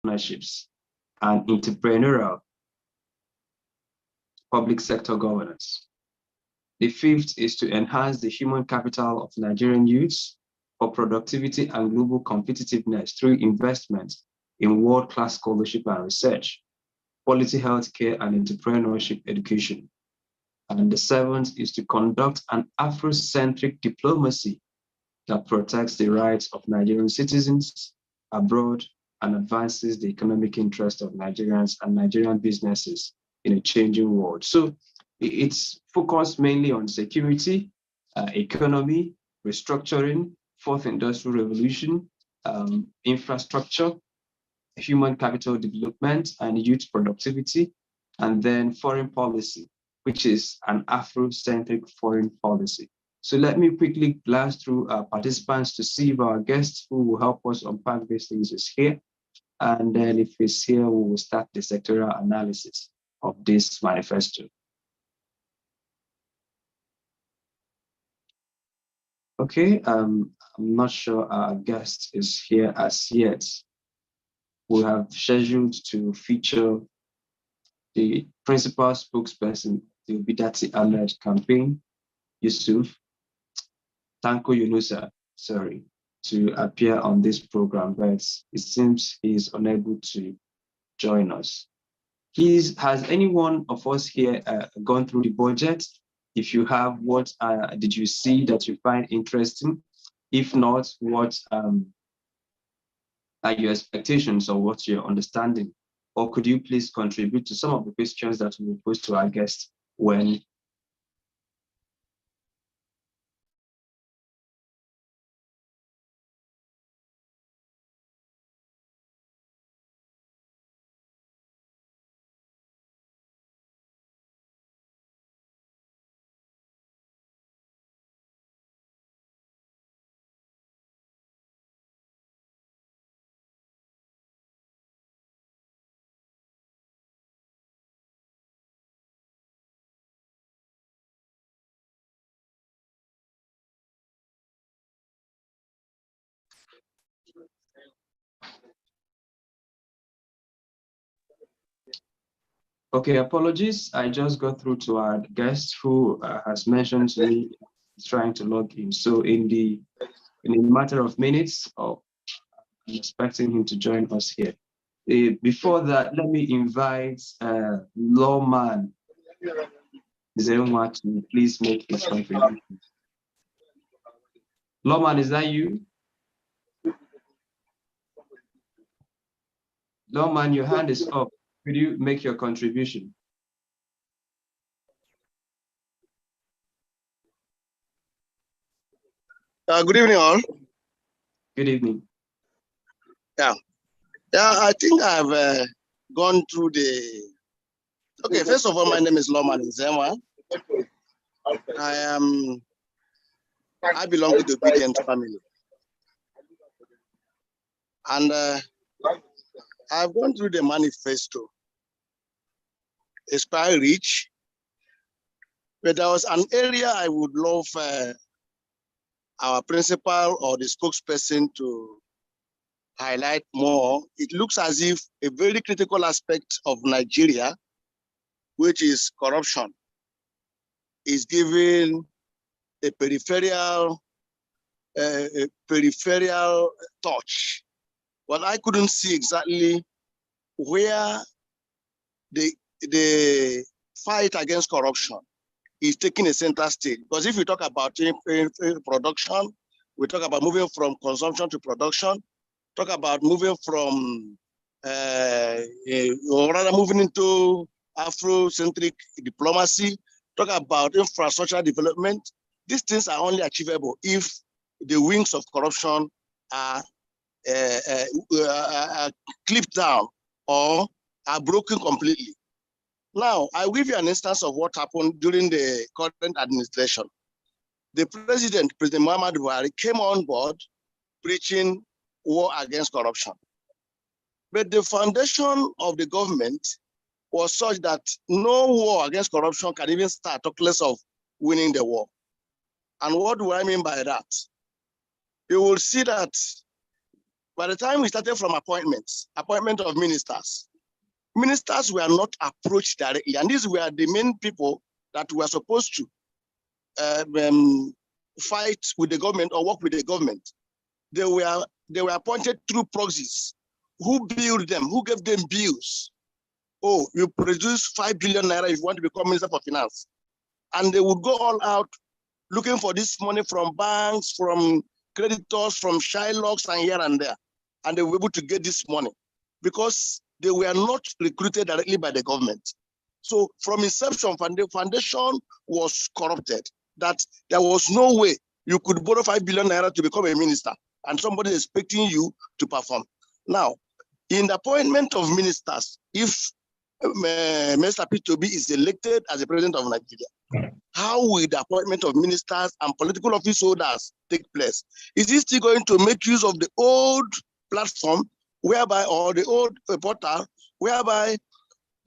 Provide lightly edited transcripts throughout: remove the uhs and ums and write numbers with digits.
partnerships, and entrepreneurial public sector governance. The fifth is to enhance the human capital of Nigerian youths for productivity and global competitiveness through investment in world-class scholarship and research, quality healthcare and entrepreneurship education. And the seventh is to conduct an Afrocentric diplomacy that protects the rights of Nigerian citizens abroad and advances the economic interest of Nigerians and Nigerian businesses in a changing world. So it's focused mainly on security, economy, restructuring, fourth industrial revolution, infrastructure, human capital development, and youth productivity, and then foreign policy, which is an Afrocentric foreign policy. So let me quickly glance through our participants to see if our guest who will help us unpack these things is here. And then if he's here, we will start the sectoral analysis of this manifesto. Okay, I'm not sure our guest is here as yet. We have scheduled to feature the principal spokesperson, the Datti campaign, Yusuf, Tanko Yunusa, sorry, to appear on this program, but it seems he is unable to join us. Please, has any one of us here gone through the budget? If you have, what did you see that you find interesting? If not, what are your expectations or what's your understanding? Or could you please contribute to some of the questions that we will pose to our guests when Okay, apologies. I just got through to our guest who has mentioned to me trying to log in. So in a matter of minutes, I'm expecting him to join us here. Before that, let me invite Lawman Zeuma to please make his contribution. Lawman, is that you? Lawman, your hand is up. Could you make your contribution? Good evening, all. Good evening. Yeah, I think I've gone through the. Okay, first of all, my name is Lawman Nzema. I belong to the obedient family, and I've gone through the manifesto. It's quite rich, but there was an area I would love our principal or the spokesperson to highlight more. It looks as if a very critical aspect of Nigeria, which is corruption, is given a peripheral touch. Well, I couldn't see exactly where the fight against corruption is taking a center stage. Because if we talk about production, we talk about moving from consumption to production, talk about moving from, or rather moving into Afrocentric diplomacy, talk about infrastructure development. These things are only achievable if the wings of corruption are clipped down or are broken completely. Now, I'll give you an instance of what happened during the current administration. The President Muhammadu Buhari, came on board preaching war against corruption. But the foundation of the government was such that no war against corruption can even start, talk less of winning the war. And what do I mean by that? You will see that By the time we started from appointment of ministers, ministers were not approached directly. And these were the main people that were supposed to fight with the government or work with the government. They were appointed through proxies. Who billed them? Who gave them bills? Oh, you produce 5 billion naira if you want to become Minister for Finance. And they would go all out looking for this money from banks, from creditors, from Shylocks and here and there. And they were able to get this money because they were not recruited directly by the government. So from inception, the foundation was corrupted, that there was no way you could borrow 5 billion naira to become a minister and somebody is expecting you to perform. Now, in the appointment of ministers, if Mr. P2B is elected as the president of Nigeria, how will the appointment of ministers and political office holders take place? Is he still going to make use of the old platform whereby, or the old portal, whereby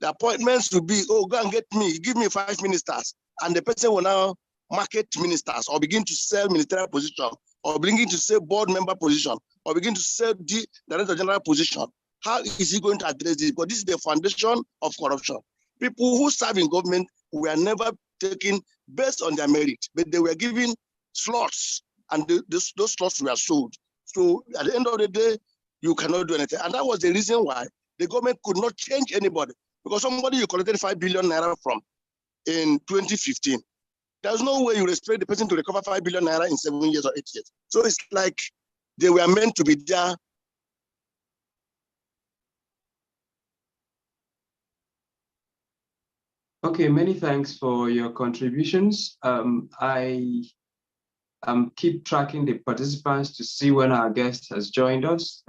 the appointments will be, oh, go and get me, give me 5 ministers, and the person will now market ministers or begin to sell ministerial position or begin to sell board member position or begin to sell the director general position? How is he going to address this? Because this is the foundation of corruption. People who serve in government were never taken based on their merit, but they were given slots, and those slots were sold. So at the end of the day, you cannot do anything. And that was the reason why the government could not change anybody, because somebody you collected 5 billion naira from in 2015, there's no way you expect the person to recover 5 billion naira in 7 years or 8 years. So it's like they were meant to be there. Okay, many thanks for your contributions. I keep tracking the participants to see when our guest has joined us.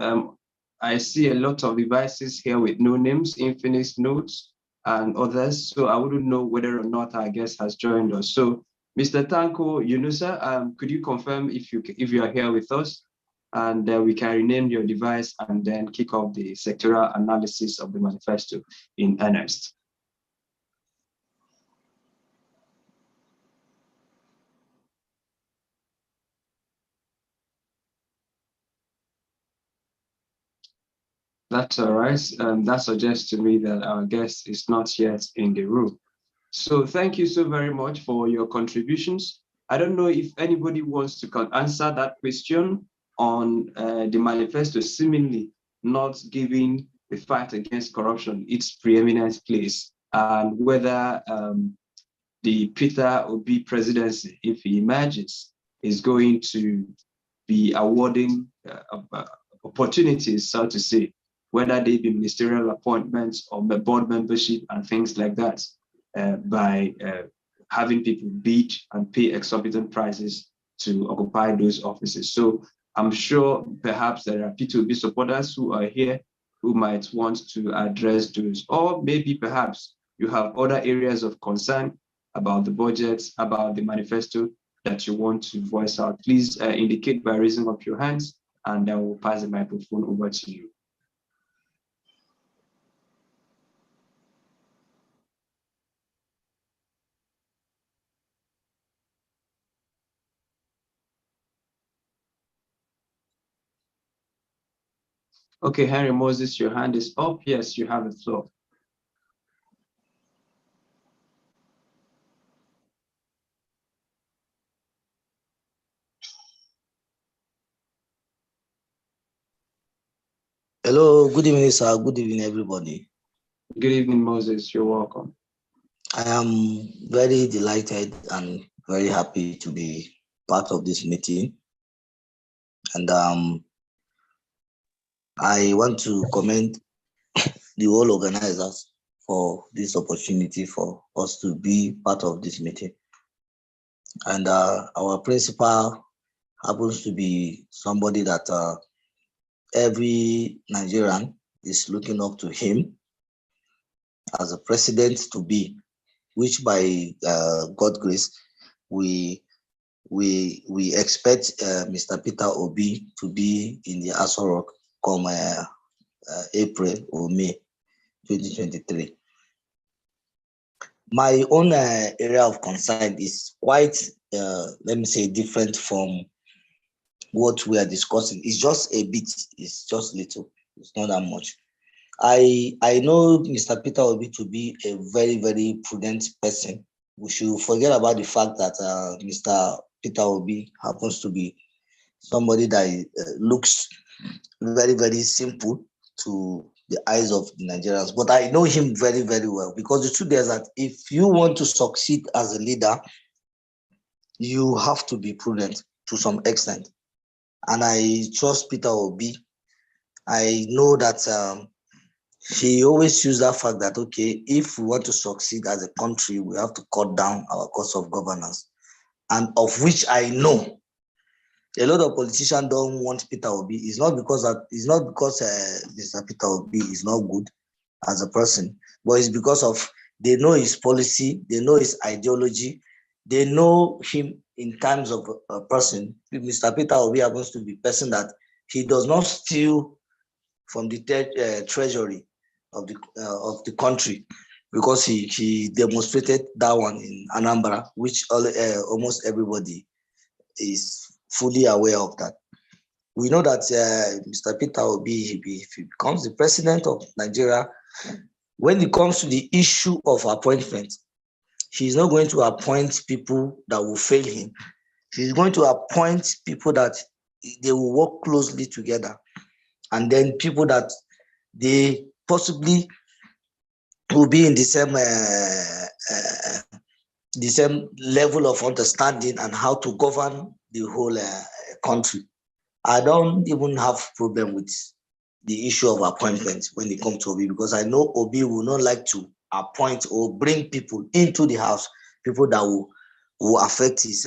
I see a lot of devices here with no names, Infinix Notes, and others. So I wouldn't know whether or not our guest has joined us. So, Mr. Tanko, Yunusa, could you confirm if you are here with us, and we can rename your device and then kick off the sectoral analysis of the manifesto in earnest. That's all right. That suggests to me that our guest is not yet in the room. So thank you so very much for your contributions. I don't know if anybody wants to answer that question on the manifesto seemingly not giving the fight against corruption its preeminent place, and whether the Peter Obi presidency, if he emerges, is going to be awarding opportunities, so to say, whether they be ministerial appointments or board membership and things like that, by having people bid and pay exorbitant prices to occupy those offices. So I'm sure perhaps there are P2B supporters who are here who might want to address those, or maybe perhaps you have other areas of concern about the budget, about the manifesto that you want to voice out. Please indicate by raising up your hands, and then we'll pass the microphone over to you. Okay, Henry Moses, your hand is up. Yes, you have the floor. Hello, good evening, sir. Good evening, everybody. Good evening, Moses. You're welcome. I am very delighted and very happy to be part of this meeting. And I want to commend the whole organizers for this opportunity for us to be part of this meeting. And our principal happens to be somebody that every Nigerian is looking up to him as a president to be, which by God's grace, we expect Mr. Peter Obi to be in the Aso Rock come April or May 2023. My own area of concern is quite, let me say, different from what we are discussing. It's just a bit, it's just little, it's not that much. I know Mr. Peter Obi to be a very, very prudent person. We should forget about the fact that Mr. Peter Obi happens to be somebody that looks very, very simple to the eyes of the Nigerians. But I know him very, very well, because the truth is that if you want to succeed as a leader, you have to be prudent to some extent. And I trust Peter Obi. I know that he always used that fact that, okay, if we want to succeed as a country, we have to cut down our cost of governance. And of which I know a lot of politicians don't want Peter Obi. It's not because Mr. Peter Obi is not good as a person, but it's because of they know his policy, they know his ideology, they know him in terms of a person. Mr. Peter Obi happens to be a person that he does not steal from the treasury of the country, because he demonstrated that one in Anambra, which almost everybody is fully aware of that. We know that Mr. Peter Obi, if he becomes the president of Nigeria, when it comes to the issue of appointment, he's not going to appoint people that will fail him. He's going to appoint people that they will work closely together, and then people that they possibly will be in the same level of understanding and how to govern the whole country. I don't even have problem with the issue of appointment when it comes to Obi, because I know Obi will not like to appoint or bring people into the house, people that will affect his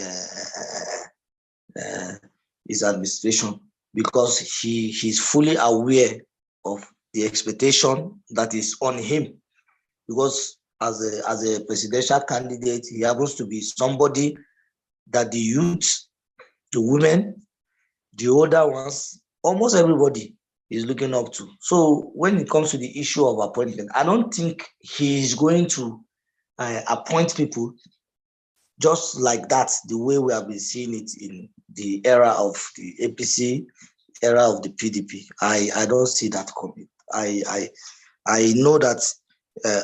administration, because he's fully aware of the expectation that is on him. Because as a presidential candidate, he happens to be somebody that the youth, the women, the older ones, almost everybody is looking up to. So when it comes to the issue of appointment, I don't think he's going to appoint people just like that, the way we have been seeing it in the era of the APC, era of the PDP. I don't see that coming. I know that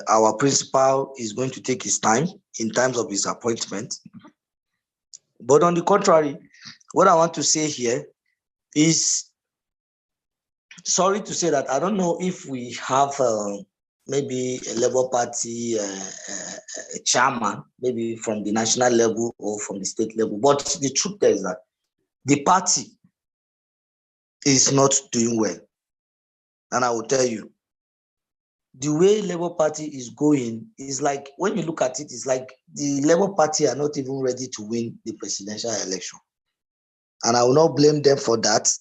our principal is going to take his time in terms of his appointment. But on the contrary, what I want to say here is, sorry to say that I don't know if we have maybe a Labour Party a chairman, maybe from the national level or from the state level. But the truth is that the party is not doing well. And I will tell you, the way Labour Party is going is like, when you look at it, it's like the Labour Party are not even ready to win the presidential election. And I will not blame them for that.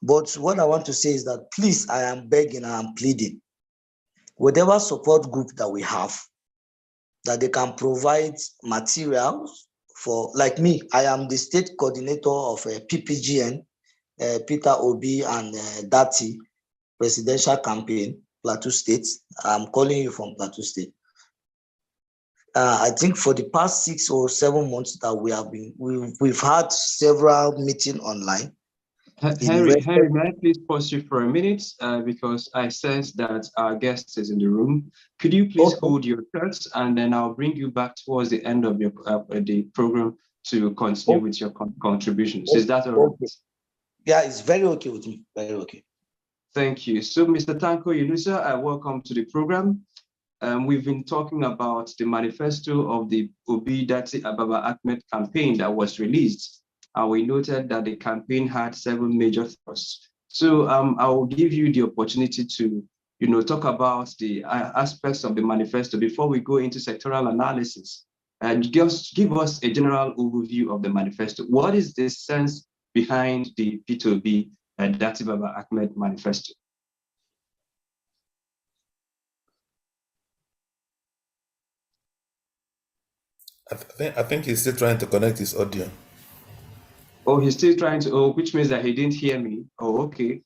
But what I want to say is that, please, I am begging, I am pleading, whatever support group that we have, that they can provide materials for, like me, I am the state coordinator of PPGN, Peter Obi and Datti presidential campaign, Plateau State. I'm calling you from Plateau State. I think for the past 6 or 7 months that we've had several meetings online. Henry, may I please pause you for a minute, because I sense that our guest is in the room. Could you please hold your thoughts, and then I'll bring you back towards the end of your the program to continue with your contributions. Is that all right? Yeah, it's very okay with me. Very okay. Thank you. So, Mr. Tanko Yunusa, welcome to the program. We've been talking about the manifesto of the Obi Datti Ababa Ahmed campaign that was released. We noted that the campaign had 7 major thrusts. So I will give you the opportunity to, talk about the aspects of the manifesto before we go into sectoral analysis. And just give us a general overview of the manifesto. What is the sense behind the P2B Datti Baba Ahmed manifesto? I think he's still trying to connect his audio. Oh, he's still trying to, oh, which means that he didn't hear me. Oh, okay.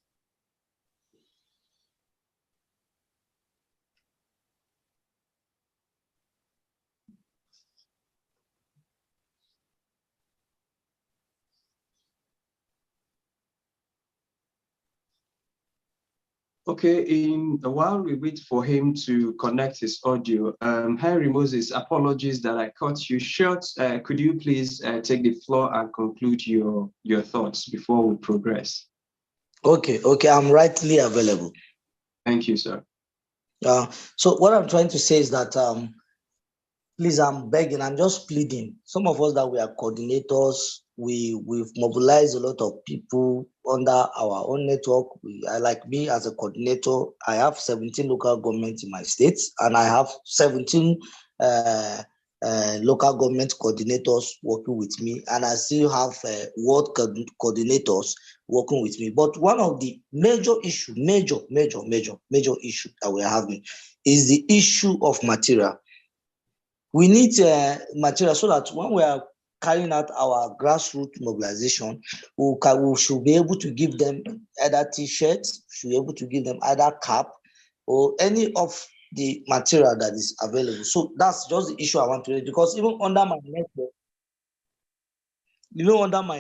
Okay, while we wait for him to connect his audio, Henry Moses, apologies that I cut you short. Could you please take the floor and conclude your thoughts before we progress? Okay, I'm rightly available. Thank you, sir. So what I'm trying to say is that please, I'm begging, I'm just pleading. Some of us that we are coordinators, we've mobilized a lot of people under our own network. Like me as a coordinator, I have 17 local governments in my state, and I have 17 local government coordinators working with me, and I still have ward coordinators working with me. But one of the major issue that we're having is the issue of material. We need material so that when we are carrying out our grassroots mobilization, we should be able to give them either t-shirts, should be able to give them either cap or any of the material that is available. So that's just the issue I want to raise, because even under my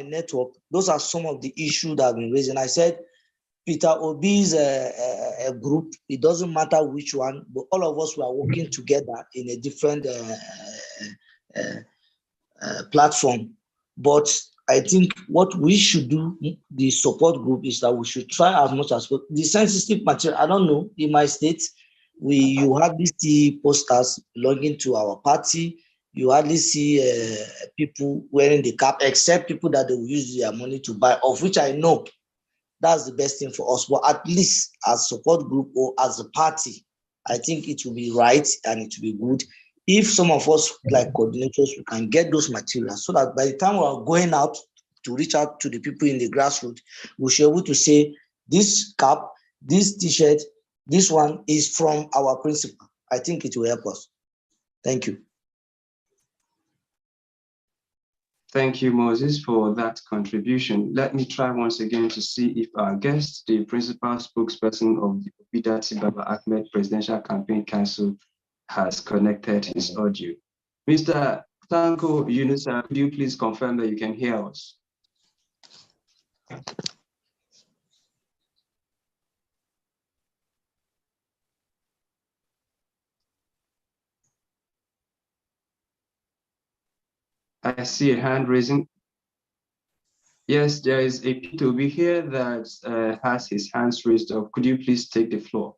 network, those are some of the issues that I've been raising. I said Peter Obi's a group, it doesn't matter which one, but all of us were working together in a different platform. But I think what we should do, the support group, is that we should try as much as possible. The sensitive material, I don't know, in my state, you hardly see posters belonging to our party. You hardly see people wearing the cap, except people that they will use their money to buy, of which I know that's the best thing for us. But at least as support group or as a party, I think it will be right and it will be good if some of us, like coordinators, we can get those materials, so that by the time we are going out to reach out to the people in the grassroots, we should be able to say, this cap, this t-shirt, this one is from our principal. I think it will help us. Thank you. Thank you, Moses, for that contribution. Let me try once again to see if our guest, the principal spokesperson of the Datti Baba Ahmed Presidential Campaign Council, has connected his audio. Mr. Tanko Yunusa, could you please confirm that you can hear us? I see a hand raising. Yes, there is a P2B here that has his hands raised up. Could you please take the floor?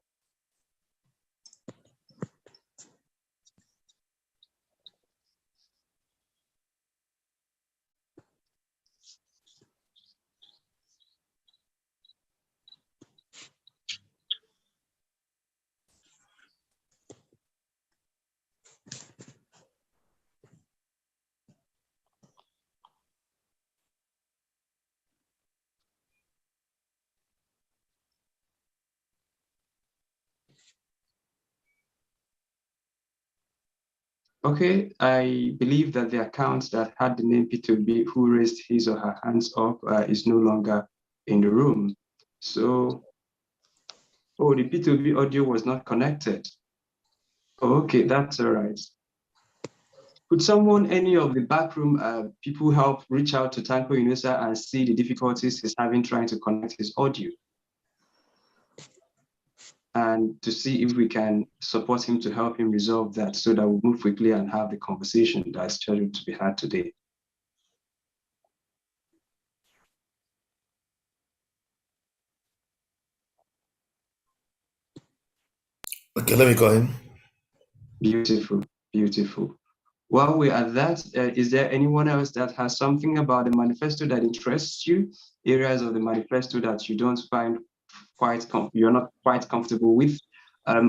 Okay, I believe that the account that had the name P2B, who raised his or her hands up, is no longer in the room. So, oh, the P2B audio was not connected. Okay, that's all right. Could someone, any of the backroom people, help reach out to Tanko Yunusa and see the difficulties he's having trying to connect his audio? And to see if we can support him to help him resolve that, so that we'll move quickly and have the conversation that's scheduled to be had today. Okay, let me call him. Beautiful, beautiful. While we're at that, is there anyone else that has something about the manifesto that interests you? Areas of the manifesto that you don't find you're not quite comfortable with,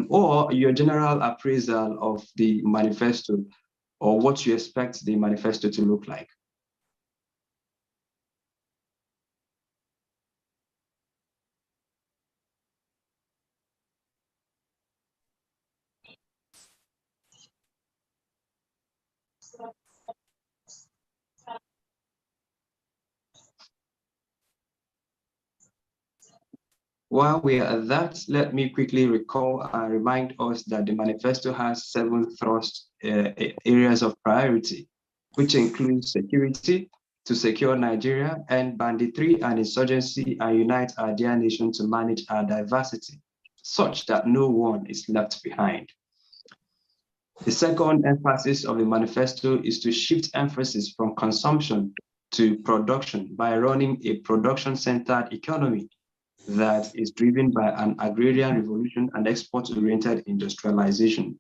or your general appraisal of the manifesto, or what you expect the manifesto to look like? While we are at that, let me quickly recall and remind us that the manifesto has 7 thrust areas of priority, which includes security, to secure Nigeria, and banditry and insurgency, and unite our dear nation to manage our diversity. such that no one is left behind. The second emphasis of the manifesto is to shift emphasis from consumption to production by running a production-centered economy that is driven by an agrarian revolution and export-oriented industrialization.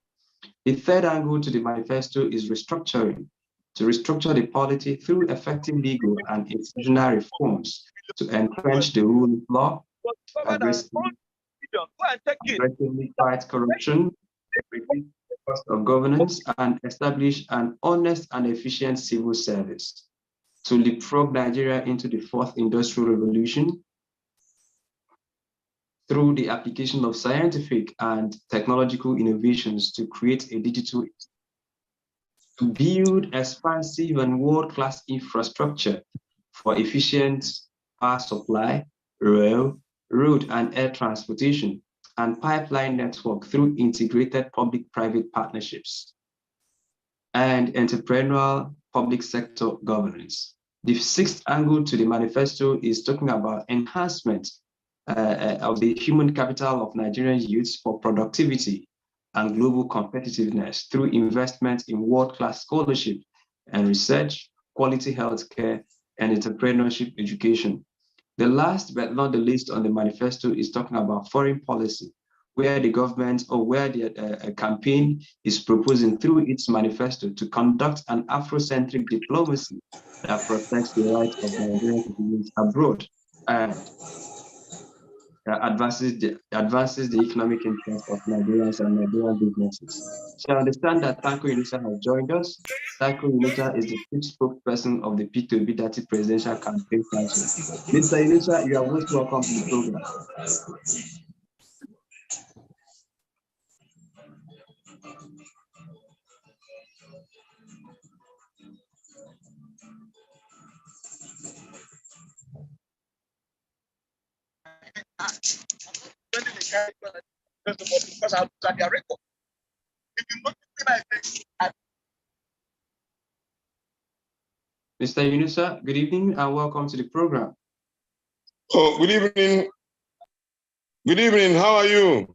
The third angle to the manifesto is restructuring, to restructure the polity through effective legal and institutional reforms to entrench the rule of law, aggressively fight corruption, reduce the cost of governance, and establish an honest and efficient civil service. To leapfrog Nigeria into the fourth industrial revolution through the application of scientific and technological innovations to create a digital, to build expansive and world-class infrastructure for efficient power supply, rail, road and air transportation, and pipeline network through integrated public-private partnerships and entrepreneurial public sector governance. The sixth angle to the manifesto is talking about enhancement of the human capital of Nigerian youths for productivity and global competitiveness through investment in world-class scholarship and research, quality healthcare, and entrepreneurship education. The last but not the least on the manifesto is talking about foreign policy, where the government or where the campaign is proposing through its manifesto to conduct an Afrocentric diplomacy that protects the rights of Nigerian citizens abroad and advances the economic interests of Nigerians and Nigerian businesses. So I understand that Tanko Yunusa has joined us. Tanko Yunusa is the chief spokesperson of the P2B Datti Presidential Campaign Council. Mr. Yunusa, you are most welcome to the program. Mr. Yunusa, good evening and welcome to the program. Oh, good evening. Good evening. How are you?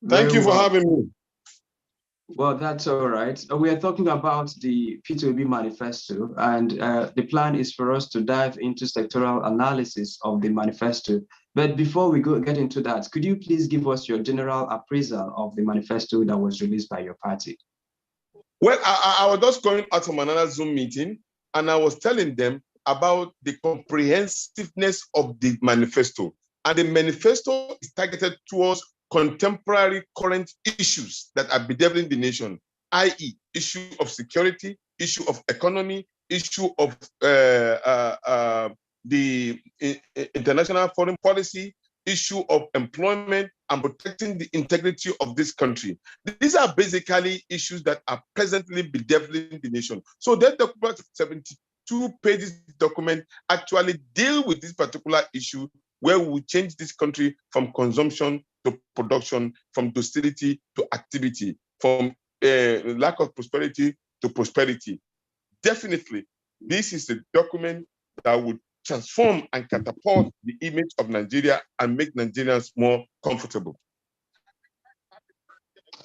Thank you for having me. Well, that's all right. We are talking about the P2B manifesto, and the plan is for us to dive into sectoral analysis of the manifesto. But before we get into that, could you please give us your general appraisal of the manifesto that was released by your party? Well, I was just going out from another Zoom meeting, and I was telling them about the comprehensiveness of the manifesto. And the manifesto is targeted towards contemporary current issues that are bedeviling the nation, i.e. issue of security, issue of economy, issue of the international foreign policy, issue of employment, and protecting the integrity of this country. These are basically issues that are presently bedeviling the nation. So that document, 72 pages document, actually deal with this particular issue where we will change this country from consumption to production, from docility to activity, from lack of prosperity to prosperity. Definitely, this is a document that would transform and catapult the image of Nigeria and make Nigerians more comfortable.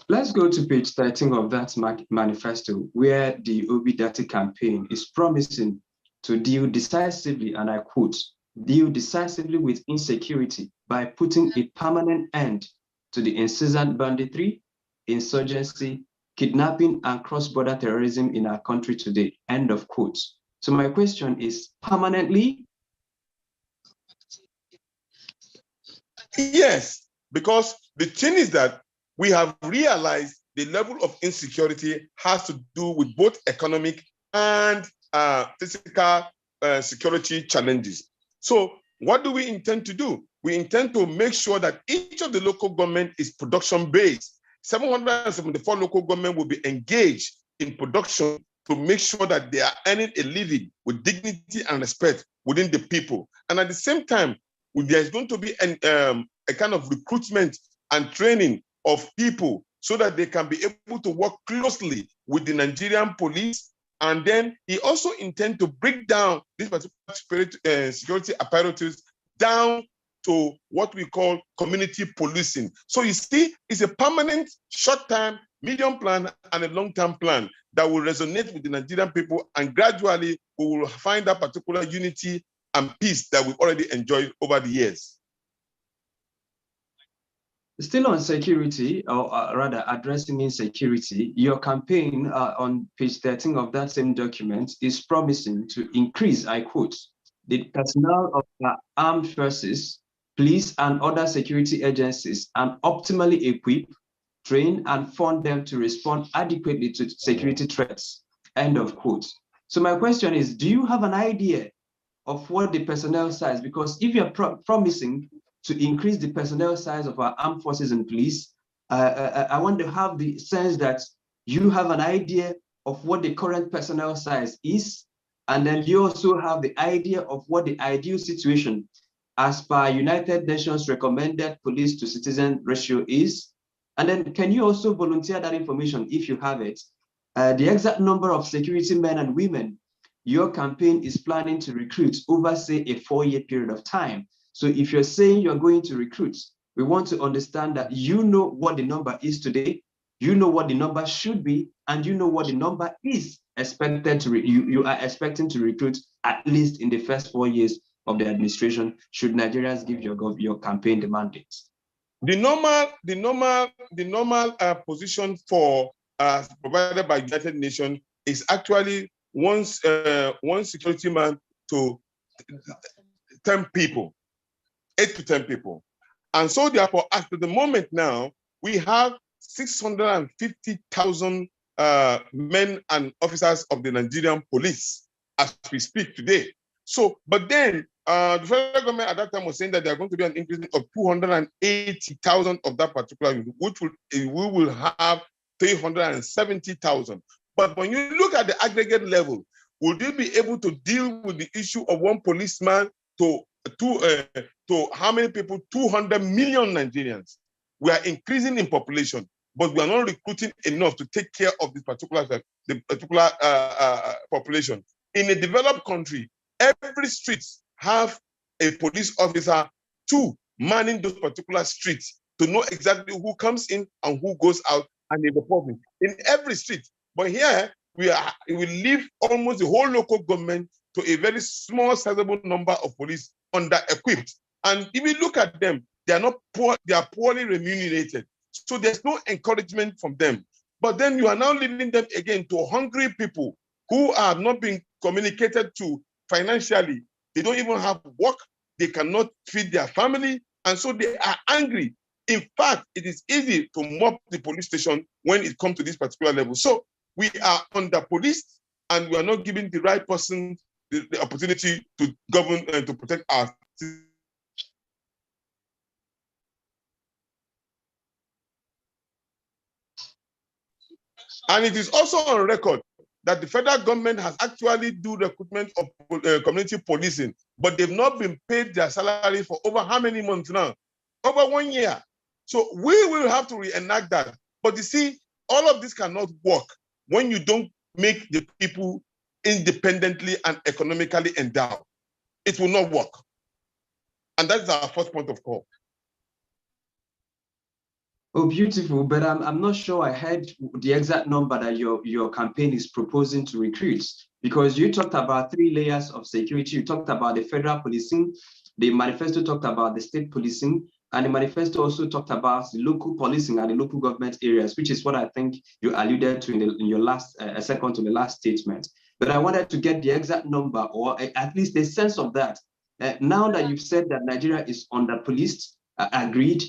Let's go to page 13 of that manifesto, where the Obi Datti campaign is promising to deal decisively, and I quote, deal decisively with insecurity by putting a permanent end to the incessant banditry, insurgency, kidnapping, and cross-border terrorism in our country today, end of quote. So my question is, permanently? Yes, because the thing is that we have realized the level of insecurity has to do with both economic and physical security challenges. So what do we intend to do? We intend to make sure that each of the local government is production-based. 774 local government will be engaged in production to make sure that they are earning a living with dignity and respect within the people. And at the same time, there's going to be a kind of recruitment and training of people so that they can be able to work closely with the Nigerian police. And then he also intends to break down this particular security apparatus down to what we call community policing. So you see, it's a permanent short-term, medium plan, and a long-term plan that will resonate with the Nigerian people, and gradually we will find that particular unity and peace that we've already enjoyed over the years. Still on security, or rather addressing insecurity, your campaign on page 13 of that same document is promising to increase, I quote, the personnel of the armed forces, police, and other security agencies, and optimally equip, train, and fund them to respond adequately to security threats, end of quote. So my question is, do you have an idea of what the personnel size, because if you're promising to increase the personnel size of our armed forces and police, I want to have the sense that you have an idea of what the current personnel size is, and then you also have the idea of what the ideal situation as per United Nations recommended police to citizen ratio is. And then can you also volunteer that information if you have it? The exact number of security men and women your campaign is planning to recruit over, say, a 4-year period of time. So if you're saying you're going to recruit, we want to understand that you know what the number is today, you know what the number should be, and you know what the number is expected to, you are expecting to recruit at least in the first 4 years of the administration, should Nigerians give your campaign the mandate. The normal position for provided by United Nations is actually one security man to 10 people, 8 to 10 people. And so therefore, at the moment now, we have 650,000 men and officers of the Nigerian police as we speak today. So, but then the federal government at that time was saying that there are going to be an increase of 280,000 of that particular unit, which we will have 370,000. But when you look at the aggregate level, will they be able to deal with the issue of one policeman to how many people? 200 million Nigerians. We are increasing in population, but we are not recruiting enough to take care of this particular population. In a developed country, every street have a police officer manning those particular streets to know exactly who comes in and who goes out, and they report it in every street. But here we leave almost the whole local government to a very small, sizable number of police under-equipped. And if you look at them, they are not poor, they are poorly remunerated. So there's no encouragement from them. But then you are now leaving them again to hungry people who are not being communicated to financially. They don't even have work. They cannot feed their family. And so they are angry. In fact, it is easy to mob the police station when it comes to this particular level. So we are under-policed, and we are not giving the right person the opportunity to govern and to protect our citizens. And it is also on record that the federal government has actually do recruitment of community policing, but they've not been paid their salary for over how many months now? Over 1 year. So we will have to reenact that. But you see, all of this cannot work when you don't make the people independently and economically endowed. It will not work. And that's our first point of call. Oh, beautiful, but I'm not sure I heard the exact number that your campaign is proposing to recruit, because you talked about 3 layers of security. You talked about the federal policing, the manifesto talked about the state policing, and the manifesto also talked about the local policing and the local government areas, which is what I think you alluded to in your last, second to the last statement. But I wanted to get the exact number, or at least a sense of that. Now that you've said that Nigeria is under-policed, agreed,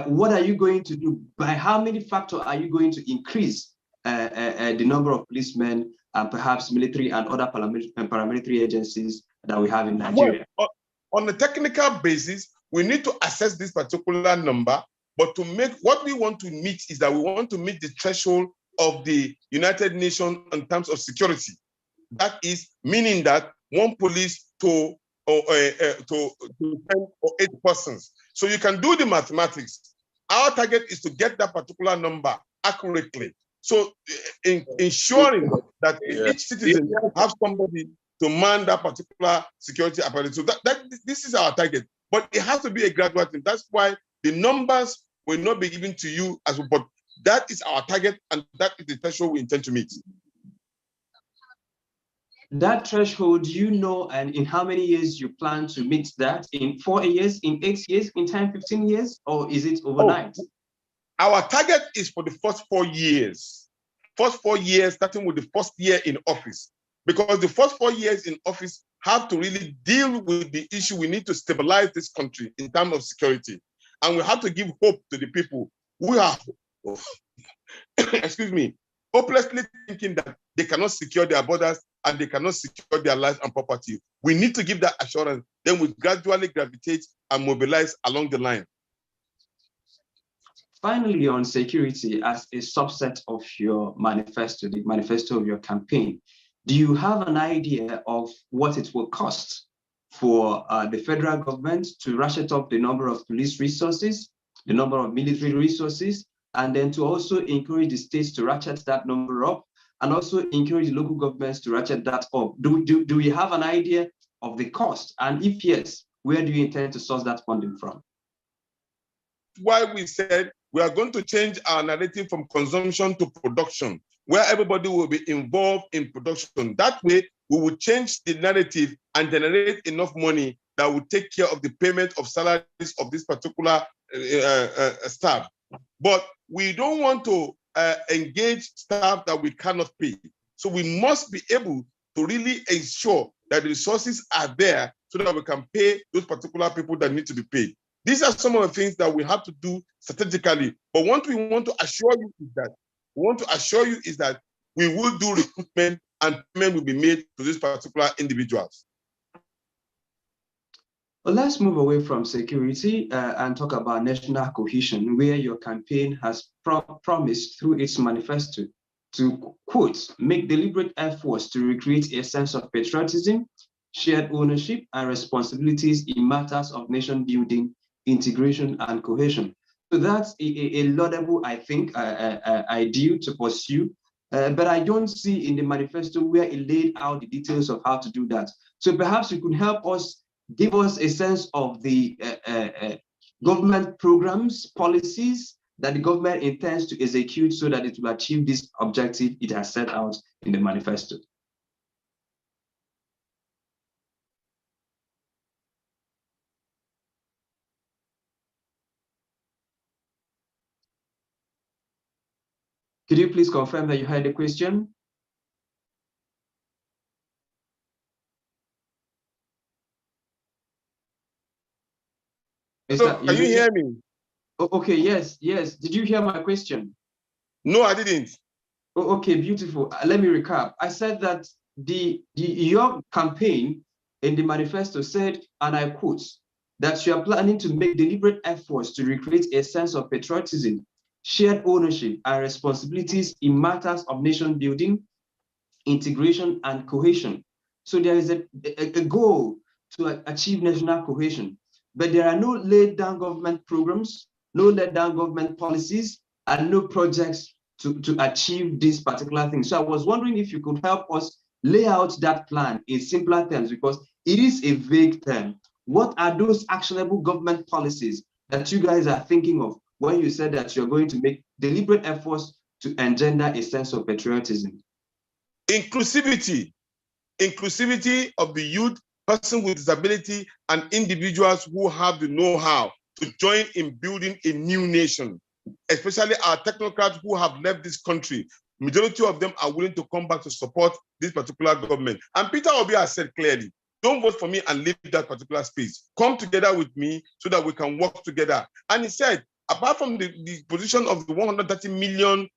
what are you going to do? By how many factors are you going to increase the number of policemen and perhaps military and other paramilitary agencies that we have in Nigeria? Well, on a technical basis, we need to assess this particular number, but to make what we want to meet is that we want to meet the threshold of the United Nations in terms of security. That is meaning that 1 police to 10 or 8 persons. So you can do the mathematics. Our target is to get that particular number accurately. So ensuring that each citizen has somebody to man that particular security apparatus. So this is our target. But it has to be a gradual thing. That's why the numbers will not be given to you as well, but that is our target, and that is the threshold we intend to meet. That threshold, you know, and in how many years you plan to meet that? In 4 years, in 8 years, in 10, 15 years, or is it overnight? Our target is for the first 4 years. First 4 years, starting with the first year in office. Because the first 4 years in office have to really deal with the issue. We need to stabilize this country in terms of security. And we have to give hope to the people who are, excuse me, hopelessly thinking that they cannot secure their borders and they cannot secure their lives and property. We need to give that assurance. Then we gradually gravitate and mobilize along the line. Finally, on security as a subset of your manifesto, the manifesto of your campaign, do you have an idea of what it will cost for the federal government to ratchet up the number of police resources, the number of military resources, and then to also encourage the states to ratchet that number up, and also encourage the local governments to ratchet that up? Do we have an idea of the cost? And if yes, where do you intend to source that funding from? Why we said we are going to change our narrative from consumption to production, where everybody will be involved in production. That way, we will change the narrative and generate enough money that will take care of the payment of salaries of this particular staff. But we don't want to engage staff that we cannot pay. So we must be able to really ensure that the resources are there so that we can pay those particular people that need to be paid. These are some of the things that we have to do strategically. But what we want to assure you is that we will do recruitment and payment will be made to these particular individuals. Well, let's move away from security and talk about national cohesion, where your campaign has promised through its manifesto to, quote, make deliberate efforts to recreate a sense of patriotism, shared ownership, and responsibilities in matters of nation building, integration, and cohesion. So that's a laudable, I think, ideal to pursue, but I don't see in the manifesto where it laid out the details of how to do that. So perhaps you could help us, give us a sense of the government programs, policies that the government intends to execute so that it will achieve this objective it has set out in the manifesto. Could you please confirm that you heard the question? So, can you hear me? Oh, okay, yes. Did you hear my question? No, I didn't. Oh, okay, beautiful. Let me recap. I said that your campaign in the manifesto said, and I quote, that you are planning to make deliberate efforts to recreate a sense of patriotism, shared ownership, and responsibilities in matters of nation building, integration, and cohesion. So there is a goal to achieve national cohesion, but there are no laid down government programs, no laid down government policies, and no projects to achieve this particular thing. So I was wondering if you could help us lay out that plan in simpler terms, because it is a vague term. What are those actionable government policies that you guys are thinking of when you said that you're going to make deliberate efforts to engender a sense of patriotism? Inclusivity of the youth, person with disability, and individuals who have the know-how to join in building a new nation, especially our technocrats who have left this country. Majority of them are willing to come back to support this particular government. And Peter Obi has said clearly, don't vote for me and leave that particular space. Come together with me so that we can work together. And he said, apart from the position of the 130 million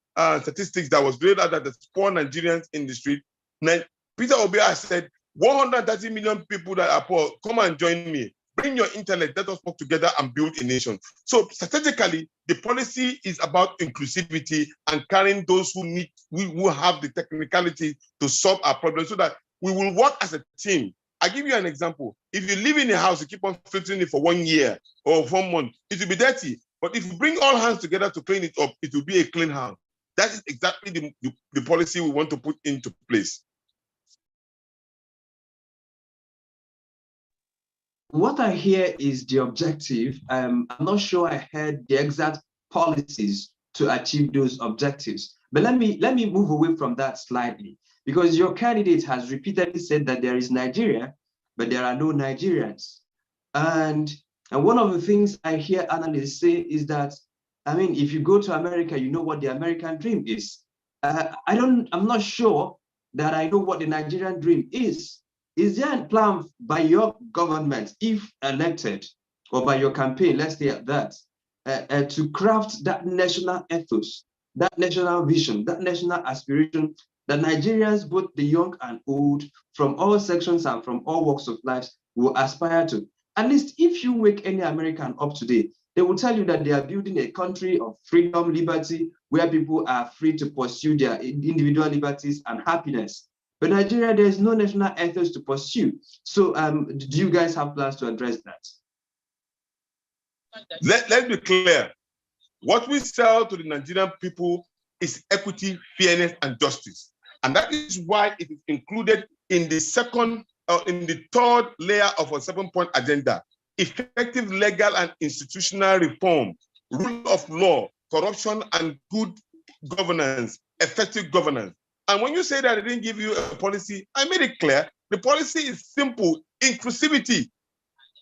statistics that was laid out that there's poor Nigerians in the street, Peter Obi has said, 130 million people that are poor, come and join me. Bring your intellect, let us work together and build a nation. So strategically, the policy is about inclusivity and carrying those who have the technicality to solve our problems so that we will work as a team. I'll give you an example. If you live in a house, you keep on filtering it for 1 year or 1 month, it will be dirty. But if you bring all hands together to clean it up, it will be a clean house. That is exactly the policy we want to put into place. what I hear is the objective. I'm not sure I heard the exact policies to achieve those objectives. But let me move away from that slightly, because your candidate has repeatedly said that there is Nigeria, but there are no Nigerians. And one of the things I hear analysts say is that, I mean, if you go to America, you know what the American dream is. I'm not sure that I know what the Nigerian dream is. Is there a plan by your government, if elected, or by your campaign, let's say that, to craft that national ethos, that national vision, that national aspiration that Nigerians, both the young and old, from all sections and from all walks of life, will aspire to? At least if you wake any American up today, they will tell you that they are building a country of freedom, liberty, where people are free to pursue their individual liberties and happiness. But Nigeria, there is no national ethos to pursue. So do you guys have plans to address that? Let's be clear. What we sell to the Nigerian people is equity, fairness, and justice. And that is why it is included in the third layer of our 7-point agenda: effective legal and institutional reform, rule of law, corruption, and good governance, effective governance. And when you say that I didn't give you a policy, I made it clear. The policy is simple: inclusivity.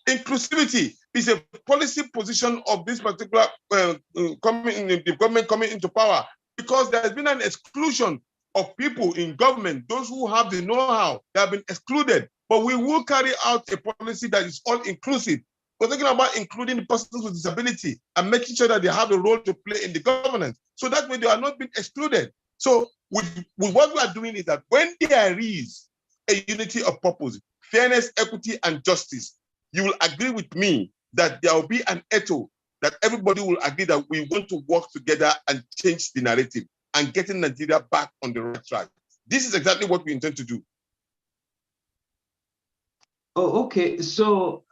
Inclusivity is a policy position of this particular the government coming into power, because there has been an exclusion of people in government. Those who have the know-how, they have been excluded. But we will carry out a policy that is all inclusive. We're talking about including the persons with disability and making sure that they have a role to play in the governance. So that way they are not being excluded. So with what we are doing is that when there is a unity of purpose, fairness, equity, and justice, you will agree with me that there will be an ethos that everybody will agree that we want to work together and change the narrative and getting Nigeria back on the right track. This is exactly what we intend to do. Oh, okay. So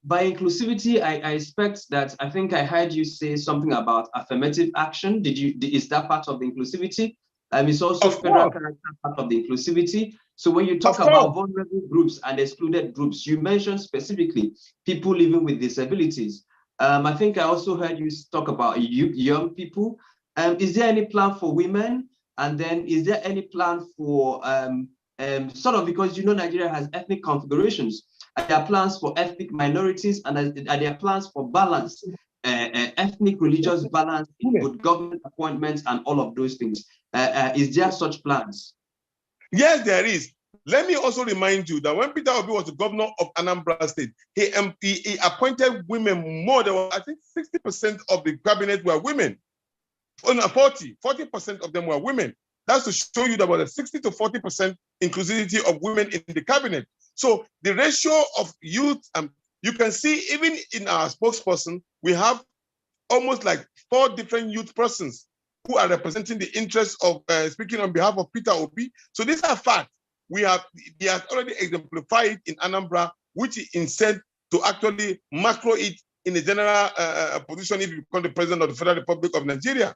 by inclusivity, I expect that, I think I heard you say something about affirmative action. Is that part of the inclusivity? It's also federal character part of the inclusivity. So when you talk about vulnerable groups and excluded groups, you mentioned specifically people living with disabilities. I think I also heard you talk about young people. Is there any plan for women? And then is there any plan for sort of, because you know Nigeria has ethnic configurations, are there plans for ethnic minorities, and are there plans for balance, ethnic religious balance in good government appointments and all of those things? Is there such plans? Yes, there is. Let me also remind you that when Peter Obi was the governor of Anambra State, he appointed women more than, I think 60% of the cabinet were women. 40% of them were women. That's to show you that about a 60 to 40% inclusivity of women in the cabinet. So the ratio of youth, you can see even in our spokesperson, we have almost like 4 different youth persons who are representing the interests of speaking on behalf of Peter Obi. So these are facts. They have already exemplified in Anambra, which he intends to actually macro it in a general position if you become the president of the Federal Republic of Nigeria.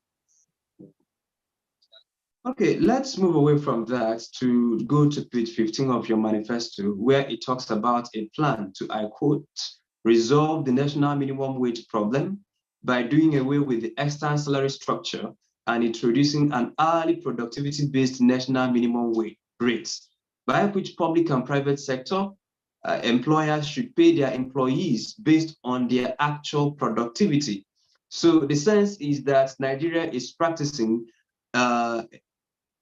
Okay, let's move away from that to go to page 15 of your manifesto, where it talks about a plan to, I quote, resolve the national minimum wage problem by doing away with the external salary structure and introducing an hourly productivity-based national minimum wage rate, by which public and private sector employers should pay their employees based on their actual productivity. So the sense is that Nigeria is practicing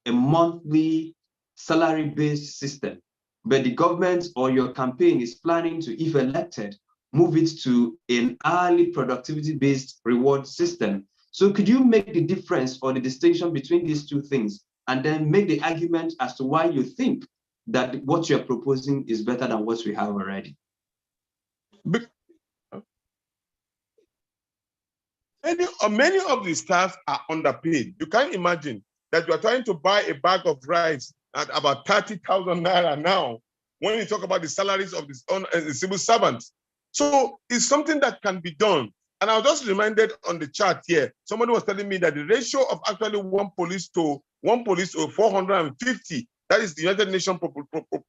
a monthly salary-based system, but the government or your campaign is planning to, if elected, move it to an hourly productivity-based reward system. So could you make the difference or the distinction between these two things, and then make the argument as to why you think that what you're proposing is better than what we have already? Many of the staff are underpaid. You can't imagine that you are trying to buy a bag of rice at about 30,000 naira now, when you talk about the salaries of the civil servants. So it's something that can be done. And I was just reminded on the chart here, somebody was telling me that the ratio of actually one police to 450 That is the United Nations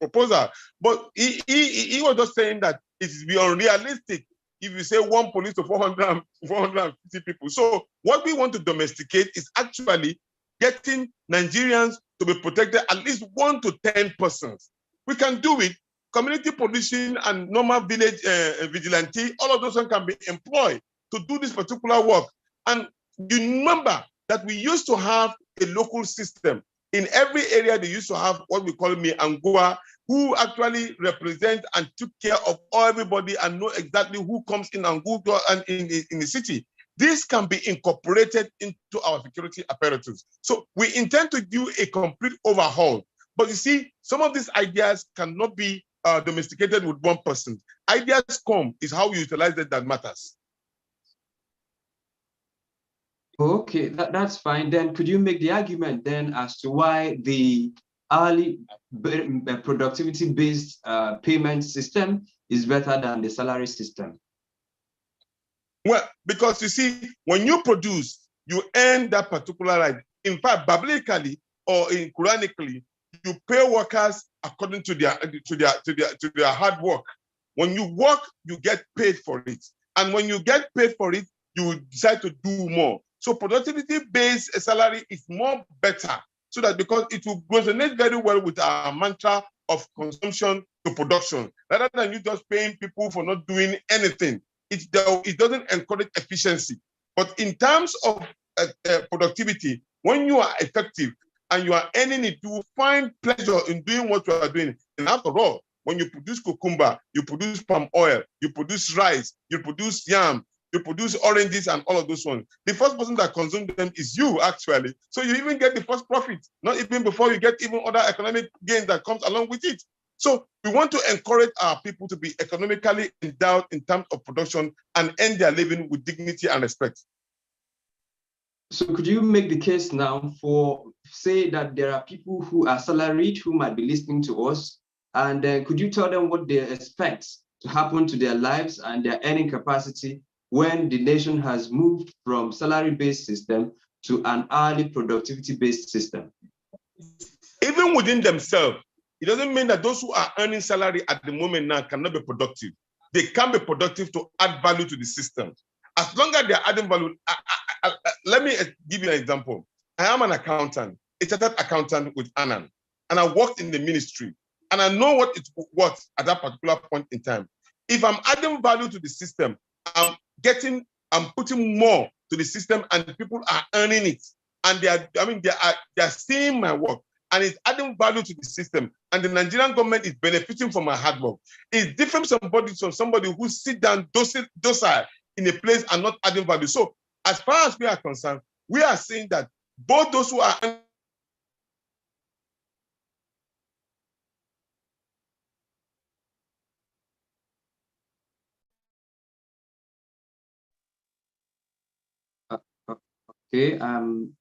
proposal. But he was just saying that it is unrealistic if you say one police to 450 people. So what we want to domesticate is actually getting Nigerians to be protected at least 1 to 10 persons. We can do it. Community policing and normal village vigilante, all of those can be employed to do this particular work. And you remember that we used to have a local system. In every area, they used to have what we call Angua, who actually represent and took care of everybody and know exactly who comes in Angua and in the city. This can be incorporated into our security apparatus. So we intend to do a complete overhaul. But you see, some of these ideas cannot be domesticated with one person. Ideas come, is how we utilize it that matters. Okay, that's fine. Then could you make the argument then as to why the hourly productivity-based payment system is better than the salary system? Well, because you see, when you produce, you earn that particular right. In fact, biblically or in Quranically, you pay workers according to their hard work. When you work, you get paid for it. And when you get paid for it, you decide to do more. So productivity-based salary is more better, so that because it will resonate very well with our mantra of consumption to production, rather than you just paying people for not doing anything. It doesn't encourage efficiency. But in terms of productivity, when you are effective and you are earning it, you will find pleasure in doing what you are doing. And after all, when you produce cucumber, you produce palm oil, you produce rice, you produce yam, you produce oranges and all of those ones. The first person that consumes them is you, actually. So you even get the first profit, not even before you get even other economic gains that comes along with it. So we want to encourage our people to be economically endowed in terms of production and earn their living with dignity and respect. So could you make the case now for, say that there are people who are salaried who might be listening to us, and could you tell them what they expect to happen to their lives and their earning capacity when the nation has moved from salary-based system to an hourly productivity-based system? Even within themselves, it doesn't mean that those who are earning salary at the moment now cannot be productive. They can be productive to add value to the system. As long as they're adding value, let me give you an example. I am an accountant, a chartered accountant with Annan, and I worked in the ministry, and I know what it's worth at that particular point in time. If I'm adding value to the system, I'm putting more to the system, and people are earning it, and they are seeing my work, and it's adding value to the system, and the Nigerian government is benefiting from my hard work. It's different from somebody who sit down docile in a place and not adding value. So as far as we are concerned, we are saying that both those who are Okay, I'm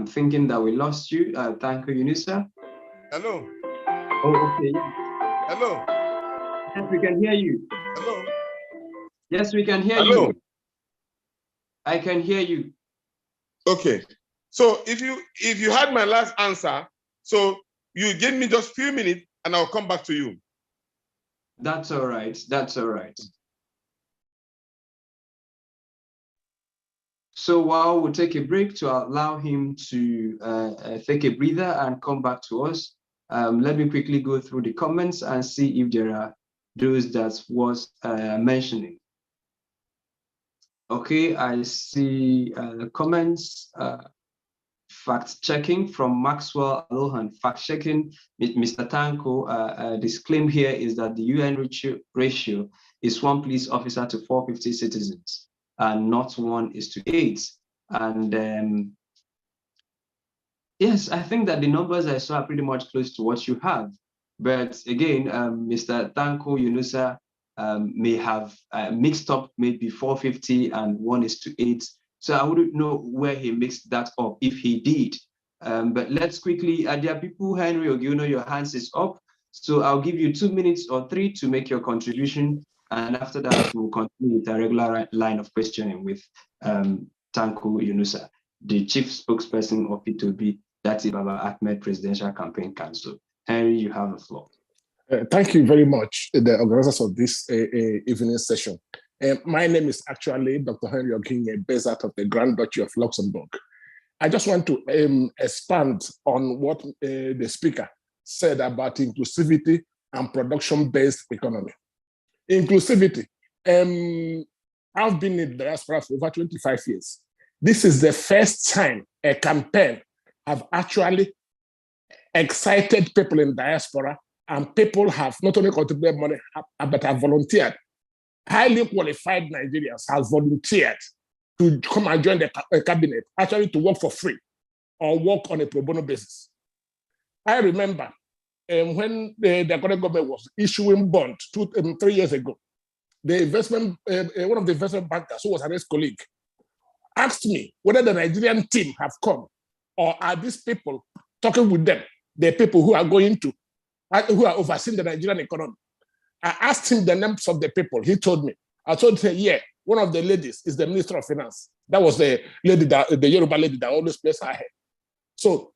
thinking that we lost you. Thank you, Yunusa. Hello. Oh, okay. Hello. Yes, we can hear you. Hello. Yes, we can hear Hello. you. I can hear you. Okay. So if you had my last answer, so you give me just a few minutes and I'll come back to you. That's all right. That's all right. So while we'll take a break to allow him to take a breather and come back to us, let me quickly go through the comments and see if there are those that was mentioning. Okay, I see the comments. Fact checking from Maxwell Alohan. Fact checking, Mr. Tanko. This claim here is that the UN ratio is 1 police officer to 450 citizens, and not 1:8. And yes, I think that the numbers I saw are pretty much close to what you have. But again, Mr. Tanko Yunusa may have mixed up maybe 450 and 1:8. So I wouldn't know where he mixed that up if he did. But let's quickly, there are people, Henry Ogiono, your hands is up. So I'll give you 2 minutes or 3 to make your contribution. And after that, we'll continue with a regular line of questioning with Tanko Yunusa, the chief spokesperson of P2B. Datti Baba Ahmed Presidential Campaign Council. Henry, you have the floor. Thank you very much, the organizers of this evening session. My name is actually Dr. Henry Oginye, based out of the Grand Duchy of Luxembourg. I just want to expand on what the speaker said about inclusivity and production-based economy. Inclusivity. I've been in the diaspora for over 25 years. This is the first time a campaign have actually excited people in diaspora, and people have not only contributed money, but have volunteered. Highly qualified Nigerians have volunteered to come and join the cabinet, actually to work for free or work on a pro bono basis. I remember when the current government was issuing bonds 3 years ago, the investment, one of the investment bankers who was an ex-colleague asked me whether the Nigerian team have come, or are these people talking with them, the people who are going to, who are overseeing the Nigerian economy. I asked him the names of the people. He told me. I told him, yeah, one of the ladies is the Minister of Finance. That was the lady, the Yoruba lady that always plays her head. So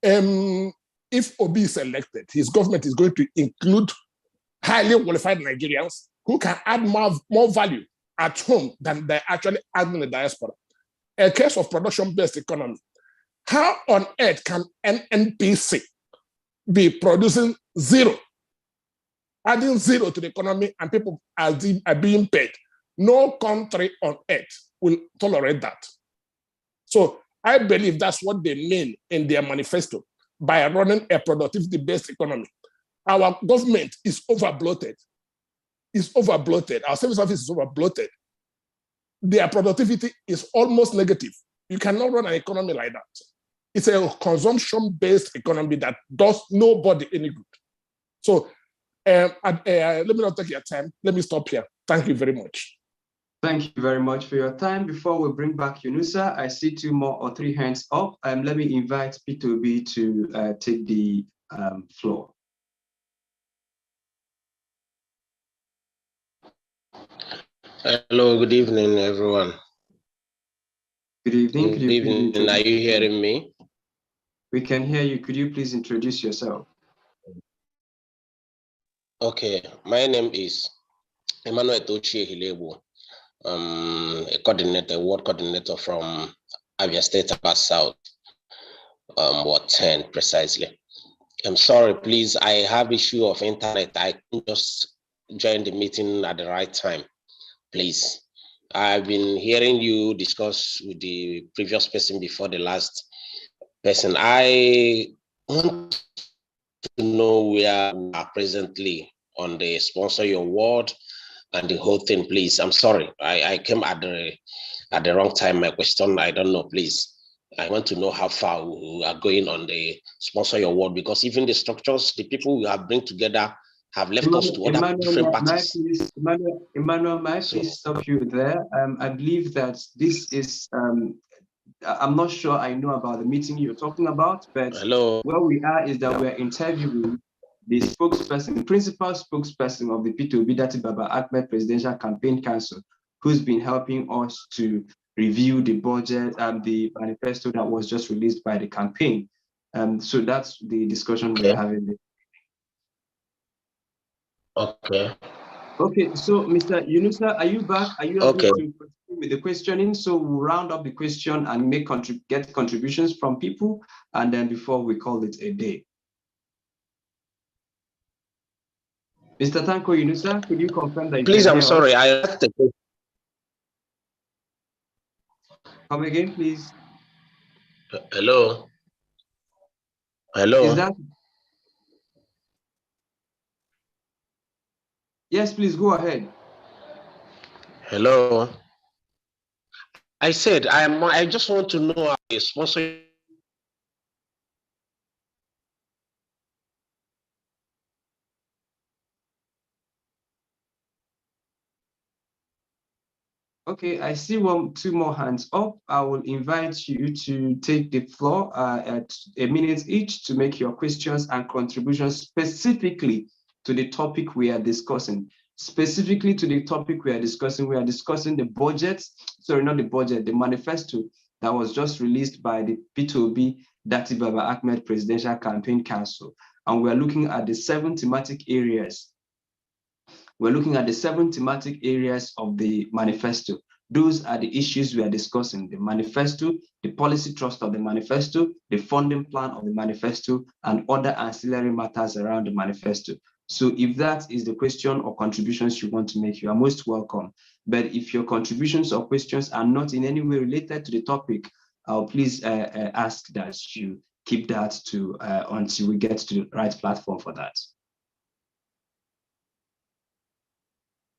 if Obi is elected, his government is going to include highly qualified Nigerians who can add more value at home than they actually add in the diaspora. A case of production-based economy. How on earth can NNPC be producing zero, adding zero to the economy, and people are being paid? No country on earth will tolerate that. So I believe that's what they mean in their manifesto by running a productivity-based economy. Our government is over-bloated. It's over-bloated. Our service office is over-bloated. Their productivity is almost negative. You cannot run an economy like that. It's a consumption-based economy that does nobody any good. So let me not take your time. Let me stop here. Thank you very much. Thank you very much for your time. Before we bring back Yunusa, I see 2 more or 3 hands up. Let me invite P2B to take the floor. Hello, good evening, everyone. Good evening. Good evening. Are you hearing me? We can hear you. Could you please introduce yourself? Okay, my name is Emmanuel Tochie Hilebo. A coordinator, ward coordinator from Abia State South, Ward 10 precisely. I'm sorry, please. I have issue of internet. I can just join the meeting at the right time, please. I've been hearing you discuss with the previous person before the last person. I want to know where we are presently on the sponsor your ward and the whole thing, please. I'm sorry, I came at the wrong time. My question, I don't know, please. I want to know how far we are going on the sponsor your ward, because even the structures, the people we have bring together have left us to other different parties. Emmanuel, may I please stop you there? I believe that this is, I'm not sure I know about the meeting you're talking about, but Hello. where we are is that we're interviewing the spokesperson, the principal spokesperson of the P2B Datti Baba Ahmed Presidential Campaign Council, who's been helping us to review the budget and the manifesto that was just released by the campaign. So that's the discussion we're having. Okay. Okay, so Mr. Yunusa, are you back? Are you able Okay. to continue with the questioning? So we'll round up the question and get contributions from people, and then before we call it a day. Mr. Tanko Yunusa, could you confirm that you Please, can I'm hear sorry. us? Come again, please. Hello. Hello. Is that? Yes, please go ahead. Hello. I said I just want to know how the sponsor. Okay, I see 2 more hands up. I will invite you to take the floor at a minute each to make your questions and contributions specifically to the topic we are discussing. Specifically to the topic we are discussing the budget, sorry, not the budget, the manifesto that was just released by the P2B Datti Baba Ahmed Presidential Campaign Council. And we're looking at the 7 thematic areas. We're looking at the 7 thematic areas of the manifesto. Those are the issues we are discussing: the manifesto, the policy thrust of the manifesto, the funding plan of the manifesto, and other ancillary matters around the manifesto. So if that is the question or contributions you want to make, you are most welcome. But if your contributions or questions are not in any way related to the topic, I'll please ask that you keep that to until we get to the right platform for that.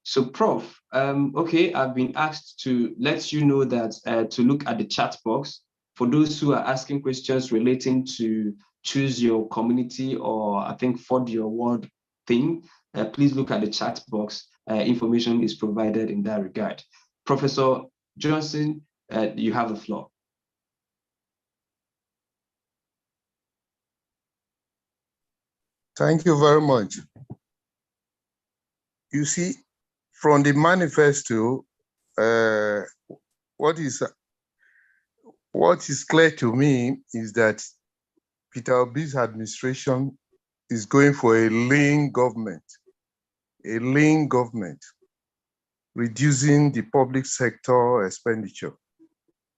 So Prof, okay, I've been asked to let you know that to look at the chat box for those who are asking questions relating to choose your community or I think Ford Your World thing, please look at the chat box. Information is provided in that regard. Professor Johnson, you have the floor. Thank you very much. You see, from the manifesto, what is clear to me is that Peter Obi's administration is going for a lean government, reducing the public sector expenditure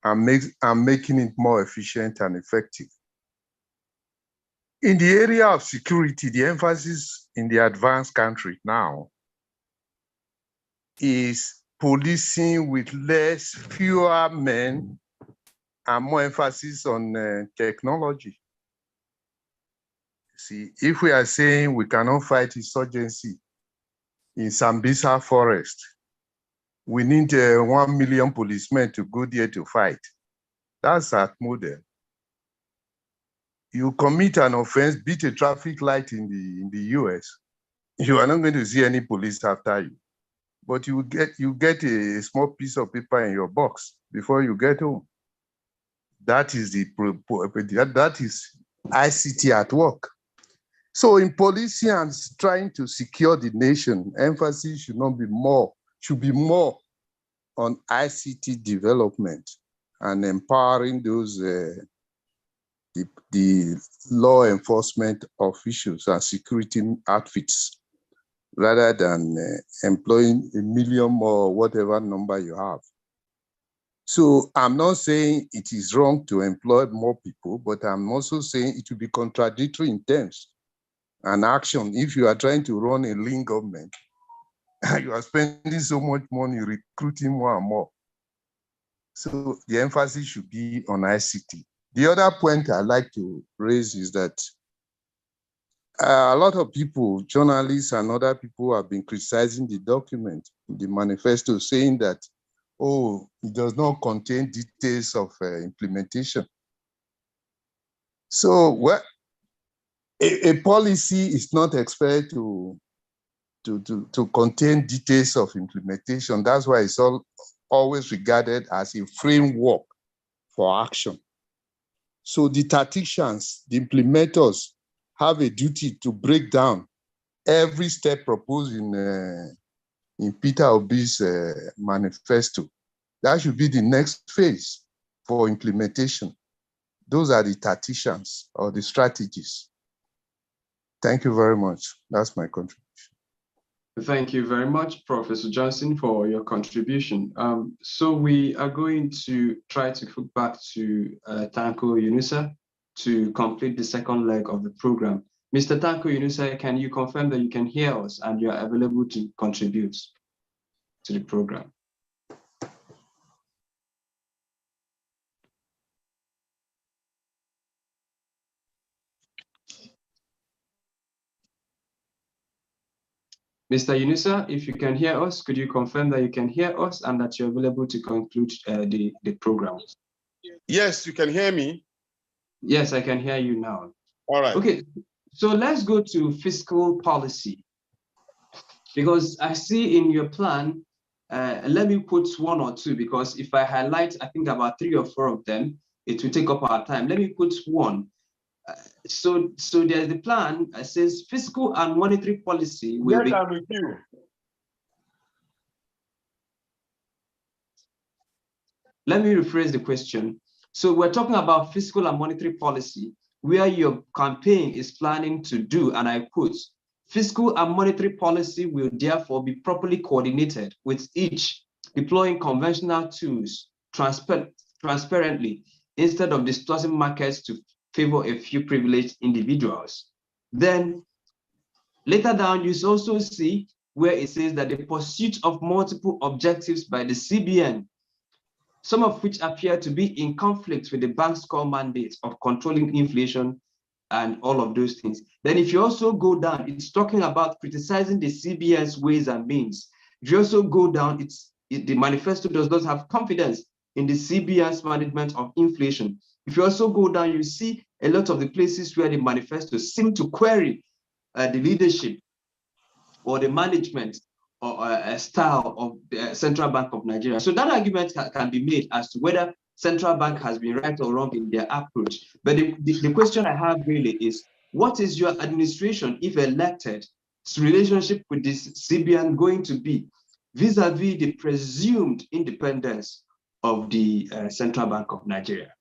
and making it more efficient and effective. In the area of security, the emphasis in the advanced country now is policing with fewer men and more emphasis on technology. See, if we are saying we cannot fight insurgency in Sambisa forest, we need 1 million policemen to go there to fight. That's that model. You commit an offense, beat a traffic light in the US, you are not going to see any police after you. But you get a small piece of paper in your box before you get home. That is ICT at work. So in policing and trying to secure the nation, emphasis should be more on ICT development and empowering those the law enforcement officials and security outfits, rather than employing 1 million or whatever number you have. So I'm not saying it is wrong to employ more people, but I'm also saying it will be contradictory in terms and action. If you are trying to run a lean government, you are spending so much money recruiting more and more. So the emphasis should be on ICT. The other point I'd like to raise is that a lot of people, journalists and other people, have been criticizing the document, the manifesto, saying that, oh, it does not contain details of implementation. So a policy is not expected to contain details of implementation. That's why it's always regarded as a framework for action. So the tacticians, the implementers, have a duty to break down every step proposed in Peter Obi's manifesto. That should be the next phase for implementation. Those are the tacticians or the strategies. Thank you very much. That's my contribution. Thank you very much, Professor Johnson, for your contribution. So we are going to try to hook back to Tanko Yunusa to complete the second leg of the program. Mr. Tanko Yunusa, can you confirm that you can hear us and you are available to contribute to the program? Mr. Yunusa, if you can hear us, could you confirm that you can hear us and that you're available to conclude the program? Yes, you can hear me. Yes, I can hear you now. All right. Okay, so let's go to fiscal policy. Because I see in your plan, let me put 1 or 2, because if I highlight, I think about 3 or 4 of them, it will take up our time. Let me put 1. So there's the plan that says fiscal and monetary policy will be. I'm with you. Let me rephrase the question. So we're talking about fiscal and monetary policy, where your campaign is planning to do, and I quote, fiscal and monetary policy will therefore be properly coordinated with each deploying conventional tools transparently instead of distorting markets to favor a few privileged individuals. Then later down, you also see where it says that the pursuit of multiple objectives by the CBN, some of which appear to be in conflict with the bank's core mandate of controlling inflation and all of those things. Then if you also go down, it's talking about criticizing the CBN's ways and means. If you also go down, the manifesto does not have confidence in the CBN's management of inflation. If you also go down, you see a lot of the places where the manifesto seem to query the leadership or the management or a style of the Central Bank of Nigeria. So that argument can be made as to whether Central Bank has been right or wrong in their approach. But the question I have really is, what is your administration, if elected, relationship with this CBN going to be vis-a-vis the presumed independence of the Central Bank of Nigeria?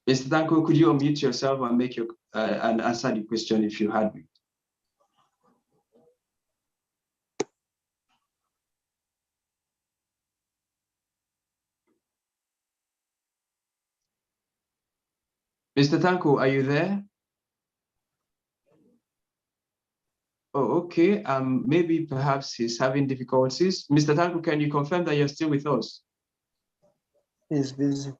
Mr. Tanko, could you unmute yourself and make your and answer the question if you had me? Mr. Tanko, are you there? Oh, okay. Maybe perhaps he's having difficulties. Mr. Tanko, can you confirm that you're still with us? He's busy.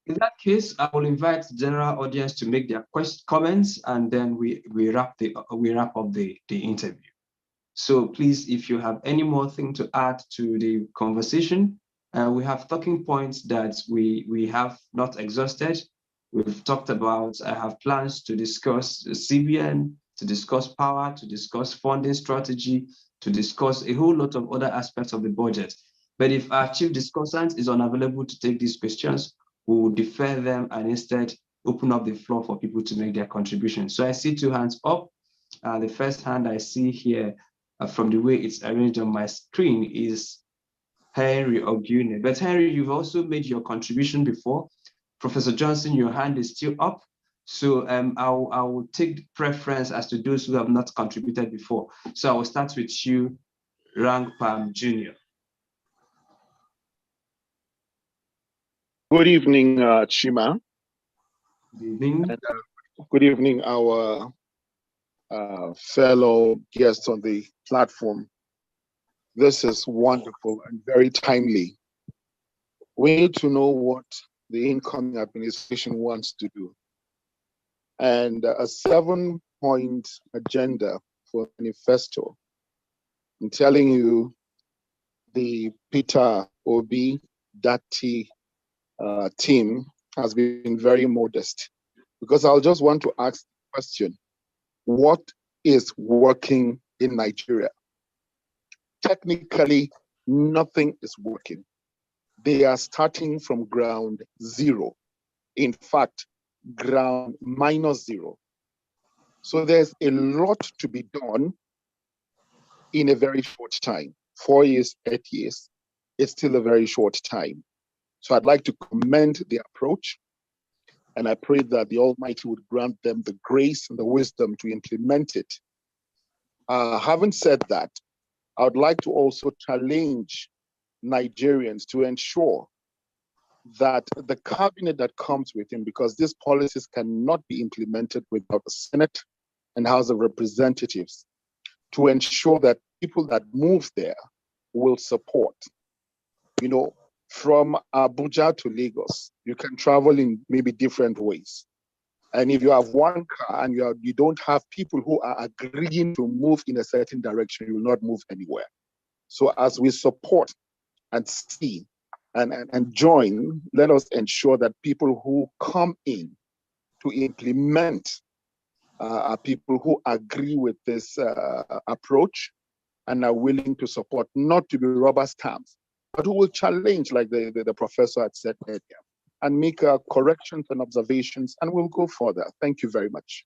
In that case, I will invite the general audience to make their comments, and then we wrap up the interview. So please, if you have any more thing to add to the conversation, we have talking points that we have not exhausted. We've talked about, I have plans to discuss the CBN, to discuss power, to discuss funding strategy, to discuss a whole lot of other aspects of the budget. But if our chief discussant is unavailable to take these questions, we will defer them and instead open up the floor for people to make their contributions. So I see two hands up. The first hand I see here, from the way it's arranged on my screen, is Henry Ogune. But Henry, you've also made your contribution before. Professor Johnson, your hand is still up. So I will take preference as to those who have not contributed before. So I will start with you, Rangpam Jr. Good evening, Chima. Good evening. And, good evening, our fellow guests on the platform. This is wonderful and very timely. We need to know what the incoming administration wants to do. And a 7-point agenda for manifesto. I'm telling you, the Peter Obi Datti team has been very modest, because I'll just want to ask the question, what is working in Nigeria? Technically, nothing is working. They are starting from ground zero. In fact, ground -0. So there's a lot to be done in a very short time. 4 years, 8 years, it's still a very short time. So I'd like to commend the approach, and I pray that the Almighty would grant them the grace and the wisdom to implement it. Having said that, I would like to also challenge Nigerians to ensure that the cabinet that comes with him, because these policies cannot be implemented without the Senate and House of Representatives, to ensure that people that move there will support. You know, from Abuja to Lagos, you can travel in maybe different ways. And if you have one car and you don't have people who are agreeing to move in a certain direction, you will not move anywhere. So as we support and see and join, let us ensure that people who come in to implement are people who agree with this approach and are willing to support, not to be rubber stamps, but who will challenge, like the professor had said earlier, and make corrections and observations, and we'll go further. Thank you very much.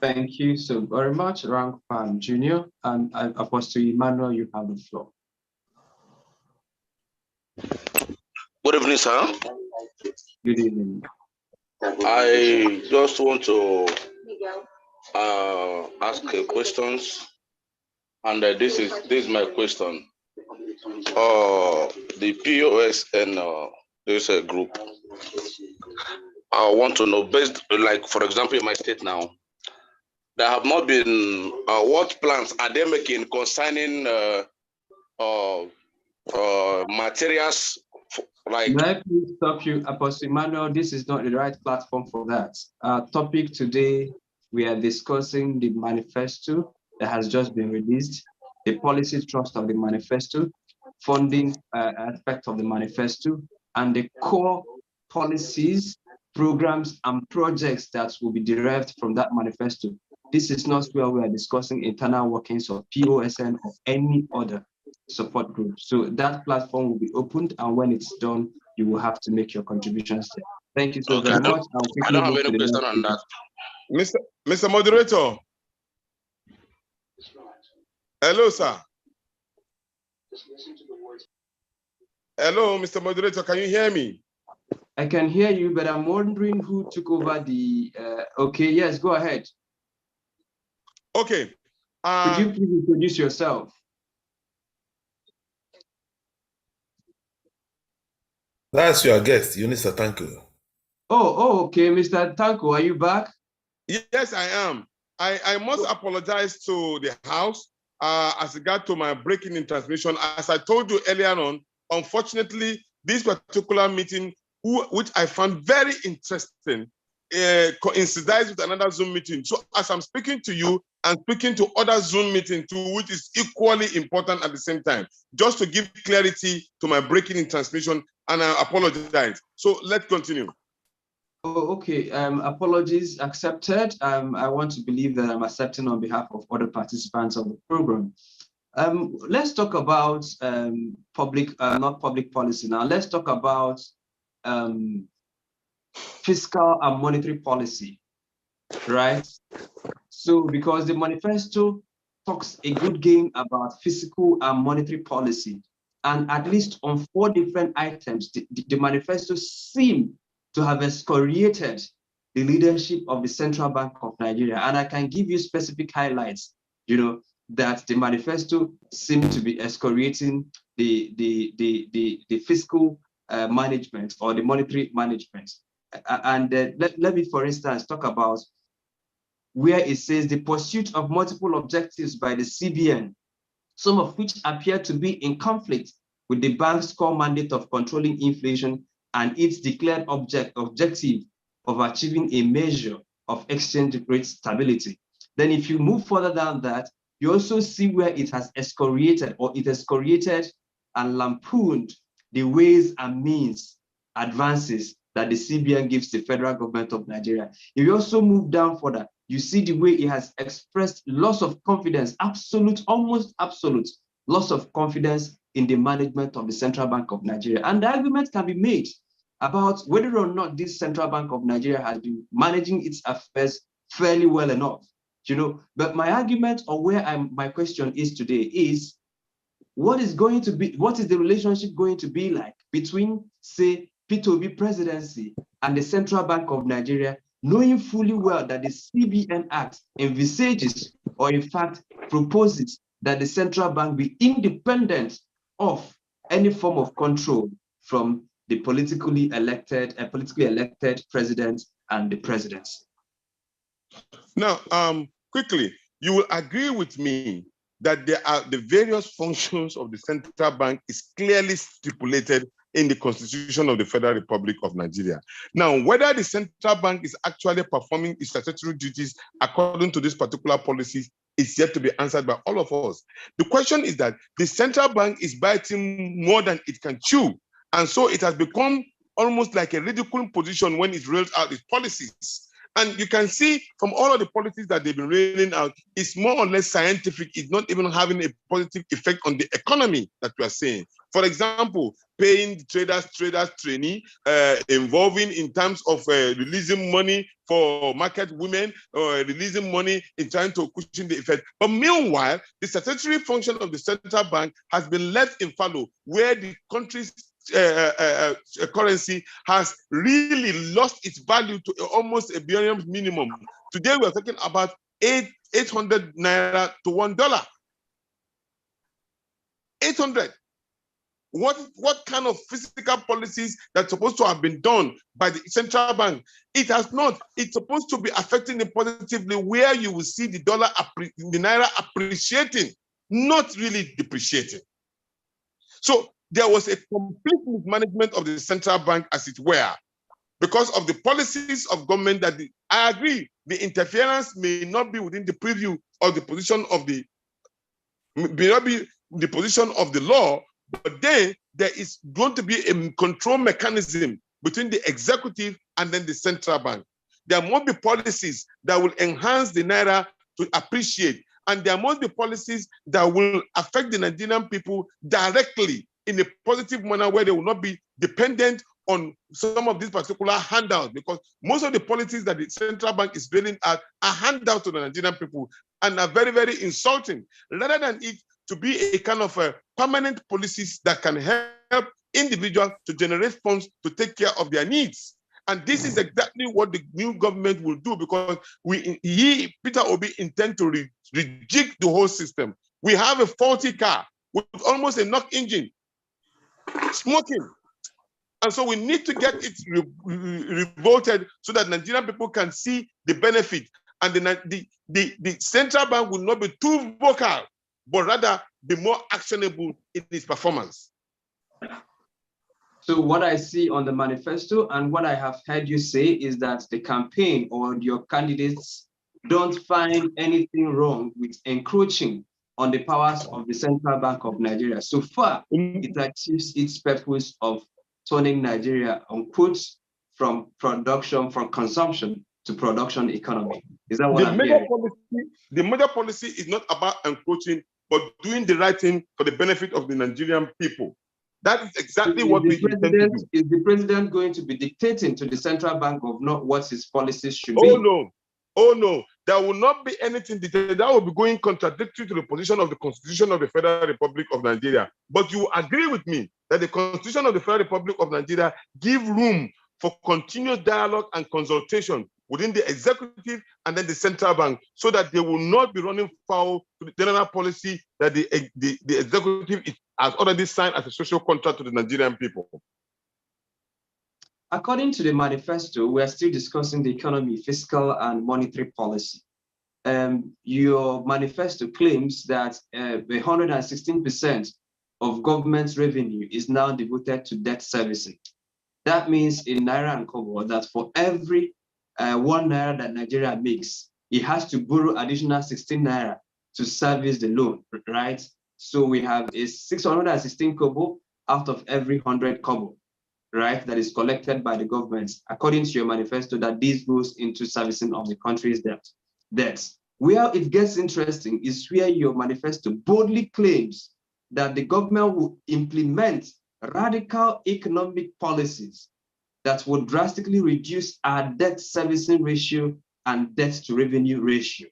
Thank you so very much, Rank Pan Junior. And Apostle Emmanuel, you have the floor. Good evening, sir. Good evening. I just want to ask questions, and this is my question. The POS and this group, I want to know, based, like for example, in my state now, there have not been what plans are they making concerning materials like. May I please stop you, Apostle Emmanuel? This is not the right platform for that. Our topic today, we are discussing the manifesto that has just been released, the policy thrust of the manifesto, funding aspect of the manifesto, and the core policies, programs, and projects that will be derived from that manifesto. This is not where we are discussing internal workings of POSN or any other support group. So that platform will be opened, and when it's done, you will have to make your contributions there. Thank you so very much. I don't have any question on that. Mr. Moderator. Hello, sir. Hello, Mr. Moderator, can you hear me? I can hear you, but I'm wondering who took over the, okay, yes, go ahead. Okay. Could you please introduce yourself? That's your guest, Yunusa Tanko. Oh, okay, Mr. Tanko, are you back? Yes, I am. I must apologize to the House as regard to my breaking in transmission. As I told you earlier on, unfortunately, this particular meeting, which I found very interesting, coincides with another Zoom meeting. So as I'm speaking to you, I'm speaking to other Zoom meeting too, which is equally important at the same time, just to give clarity to my breaking in transmission, and I apologize. So let's continue. Oh, okay, apologies accepted. I want to believe that I'm accepting on behalf of other participants of the program. Let's talk about not public policy now. Let's talk about fiscal and monetary policy, right? So because the manifesto talks a good game about fiscal and monetary policy, and at least on 4 different items, the manifesto seems to have excoriated the leadership of the Central Bank of Nigeria. And I can give you specific highlights, you know, that the manifesto seemed to be excoriating the fiscal management or the monetary management. And let me, for instance, talk about where it says the pursuit of multiple objectives by the CBN, some of which appear to be in conflict with the bank's core mandate of controlling inflation and its declared objective of achieving a measure of exchange rate stability. Then if you move further down that, you also see where it has excoriated and lampooned the ways and means advances that the CBN gives the federal government of Nigeria. If you also move down further, you see the way it has expressed loss of confidence, almost absolute loss of confidence in the management of the Central Bank of Nigeria. And the argument can be made about whether or not this Central Bank of Nigeria has been managing its affairs fairly well enough, you know. But my argument, or where my question is today, is what is the relationship going to be like between, say, P2B presidency and the Central Bank of Nigeria, knowing fully well that the CBN Act envisages, or in fact proposes, that the central bank be independent of any form of control from the politically elected president and the presidency. Now, quickly, you will agree with me that there are the various functions of the central bank is clearly stipulated in the Constitution of the Federal Republic of Nigeria. Now, whether the central bank is actually performing its statutory duties according to this particular policy is yet to be answered by all of us. The question is that the central bank is biting more than it can chew. And so it has become almost like a ridiculous position when it rolls out its policies. And you can see from all of the policies that they've been rolling out, it's more or less scientific. It's not even having a positive effect on the economy that we are seeing. For example, paying traders trainee, involving in terms of releasing money for market women, or releasing money in trying to cushion the effect. But meanwhile, the statutory function of the central bank has been left in fallow, where the country's currency has really lost its value to almost a billion minimum. Today we're talking about 800 naira to $1. 800. What kind of physical policies that's supposed to have been done by the central bank? It has not. It's supposed to be affecting it positively, where you will see the the naira appreciating, not really depreciating. So there was a complete mismanagement of the central bank, as it were, because of the policies of government that I agree, the interference may not be within the preview of the position of the law, but then there is going to be a control mechanism between the executive and then the central bank. There must be policies that will enhance the naira to appreciate, and there must be policies that will affect the Nigerian people directly in a positive manner, where they will not be dependent on some of these particular handouts, because most of the policies that the central bank is bailing out are handouts to the Nigerian people and are very, very insulting, rather than it to be a kind of a permanent policies that can help individuals to generate funds to take care of their needs. And this is exactly what the new government will do, because Peter Obi intend to rejig the whole system. We have a faulty car with almost a knock engine, smoking. And so we need to get it revolted so that Nigerian people can see the benefit. And the central bank will not be too vocal, but rather be more actionable in its performance. So what I see on the manifesto and what I have heard you say is that the campaign or your candidates don't find anything wrong with encroaching on the powers of the Central Bank of Nigeria. So far, it achieves its purpose of turning Nigeria, unquote, from consumption to production economy. Is that what I'm hearing? The major policy is not about encroaching, but doing the right thing for the benefit of the Nigerian people. That is exactly what we intend to do. Is the president going to be dictating to the central bank of not what his policies should be? Oh no, there will not be anything dictated. That will be going contradictory to the position of the Constitution of the Federal Republic of Nigeria. But you agree with me that the Constitution of the Federal Republic of Nigeria gives room for continuous dialogue and consultation within the executive and then the central bank, so that they will not be running foul to the general policy that the executive has already signed as a social contract to the Nigerian people. According to the manifesto, we are still discussing the economy, fiscal and monetary policy. Your manifesto claims that 116% of government's revenue is now devoted to debt servicing. That means in Naira and Kobo that for every 1 Naira that Nigeria makes, it has to borrow additional 16 Naira to service the loan, right? So we have a 616 Kobo out of every 100 Kobo, right, that is collected by the government, according to your manifesto, that this goes into servicing of the country's debts. Where it gets interesting is where your manifesto boldly claims that the government will implement radical economic policies that will drastically reduce our debt servicing ratio and debt to revenue ratio.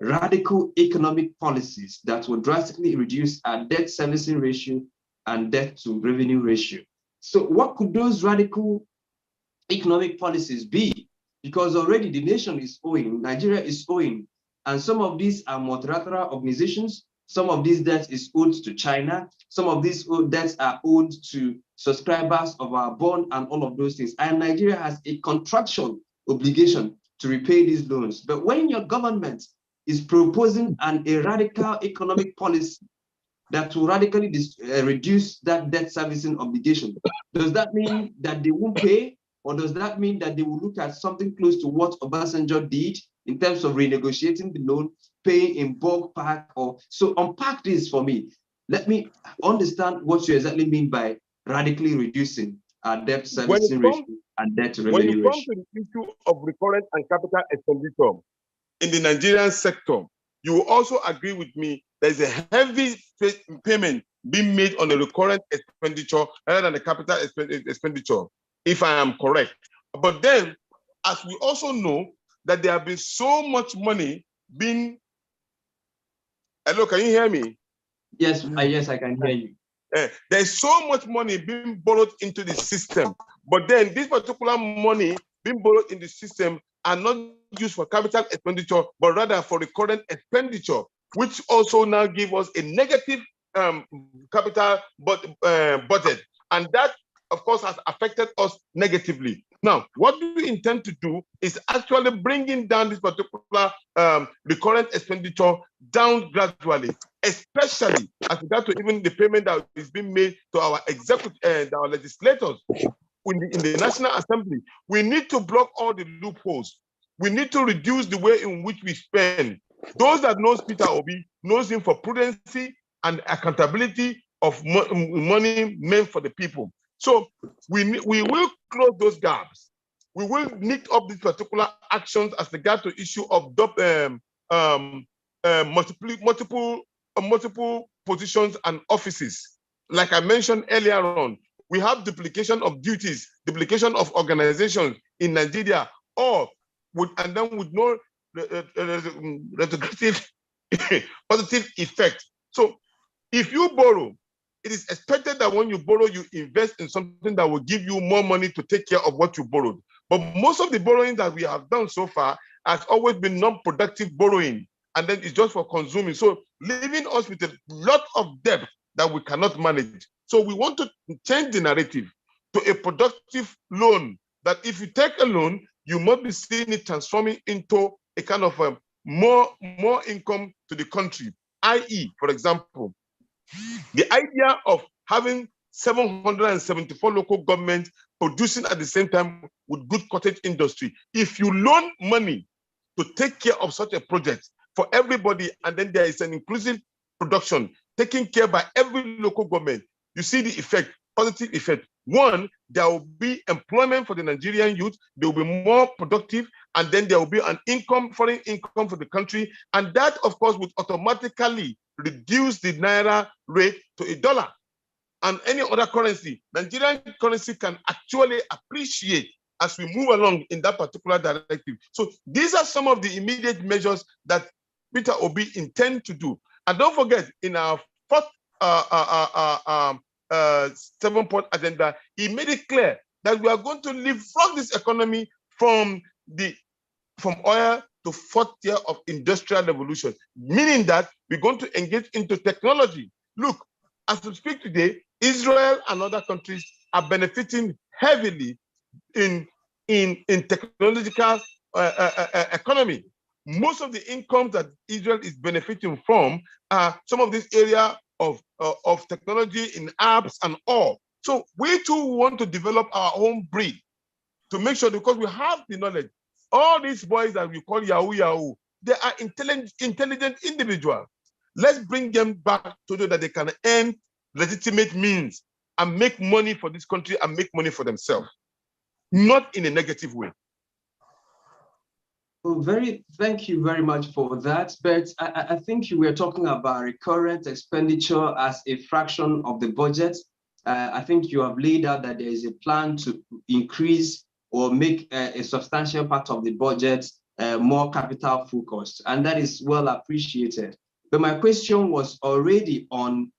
Radical economic policies that will drastically reduce our debt servicing ratio and debt to revenue ratio. So what could those radical economic policies be? Because already the nation is owing, Nigeria is owing, and some of these are multilateral organizations. Some of these debts is owed to China. Some of these debts are owed to subscribers of our bond and all of those things. And Nigeria has a contractual obligation to repay these loans. But when your government is proposing a radical economic policy that will radically reduce that debt servicing obligation, does that mean that they won't pay? Or does that mean that they will look at something close to what Obasanjo did in terms of renegotiating the loan, paying in bulk pack? Or so unpack this for me. Let me understand what you exactly mean by radically reducing our debt servicing ratio. and debt to When revenue you come ratio. to the issue of recurrent and capital expenditure in the Nigerian sector, you will also agree with me there's a heavy payment being made on the recurrent expenditure rather than the capital expenditure, if I am correct. But then, as we also know, that there have been so much money being... Hello, can you hear me? Yes, yes, I can hear you. There's so much money being borrowed into the system, but then this particular money being borrowed in the system are not used for capital expenditure, but rather for recurrent expenditure, which also now give us a negative capital budget. And that, of course, has affected us negatively. Now, what we intend to do is actually bringing down this particular recurrent expenditure down gradually, especially as regard to even the payment that is being made to our executive, our legislators in the National Assembly. We need to block all the loopholes. We need to reduce the way in which we spend. Those that knows Peter Obi knows him for prudency and accountability of money meant for the people. So we will close those gaps. We will knit up these particular actions as regard to issue of multiple positions and offices. Like I mentioned earlier on, we have duplication of duties, duplication of organizations in Nigeria, and then with no retroactive positive effect. So if you borrow, it is expected that when you borrow, you invest in something that will give you more money to take care of what you borrowed. But most of the borrowing that we have done so far has always been non-productive borrowing, and then it's just for consuming. So leaving us with a lot of debt that we cannot manage. So we want to change the narrative to a productive loan, that if you take a loan, you must be seeing it transforming into a kind of more income to the country. I.e., for example, the idea of having 774 local governments producing at the same time with good cottage industry. If you loan money to take care of such a project for everybody, and then there is an inclusive production taken care by every local government, you see the effect, positive effect. One, there will be employment for the Nigerian youth, they will be more productive, and then there will be an income, foreign income for the country, and that, of course, would automatically reduce the Naira rate to $1 and any other currency. Nigerian currency can actually appreciate as we move along in that particular directive. So these are some of the immediate measures that Peter Obi intends to do. And don't forget, in our fourth 7-point agenda, he made it clear that we are going to leapfrog this economy from oil to fourth year of industrial revolution, meaning that we're going to engage into technology. Look, as we speak today, Israel and other countries are benefiting heavily in technological economy. Most of the incomes that Israel is benefiting from are some of this area of technology in apps and all. So we too want to develop our own breed to make sure, because we have the knowledge. All these boys that we call Yahoo, they are intelligent individuals. Let's bring them back to know that they can earn legitimate means and make money for this country and make money for themselves, not in a negative way. Well, thank you very much for that. But I think you were talking about recurrent expenditure as a fraction of the budget. I think you have laid out that there is a plan to increase or make a substantial part of the budget more capital focused, and that is well appreciated. But my question was already on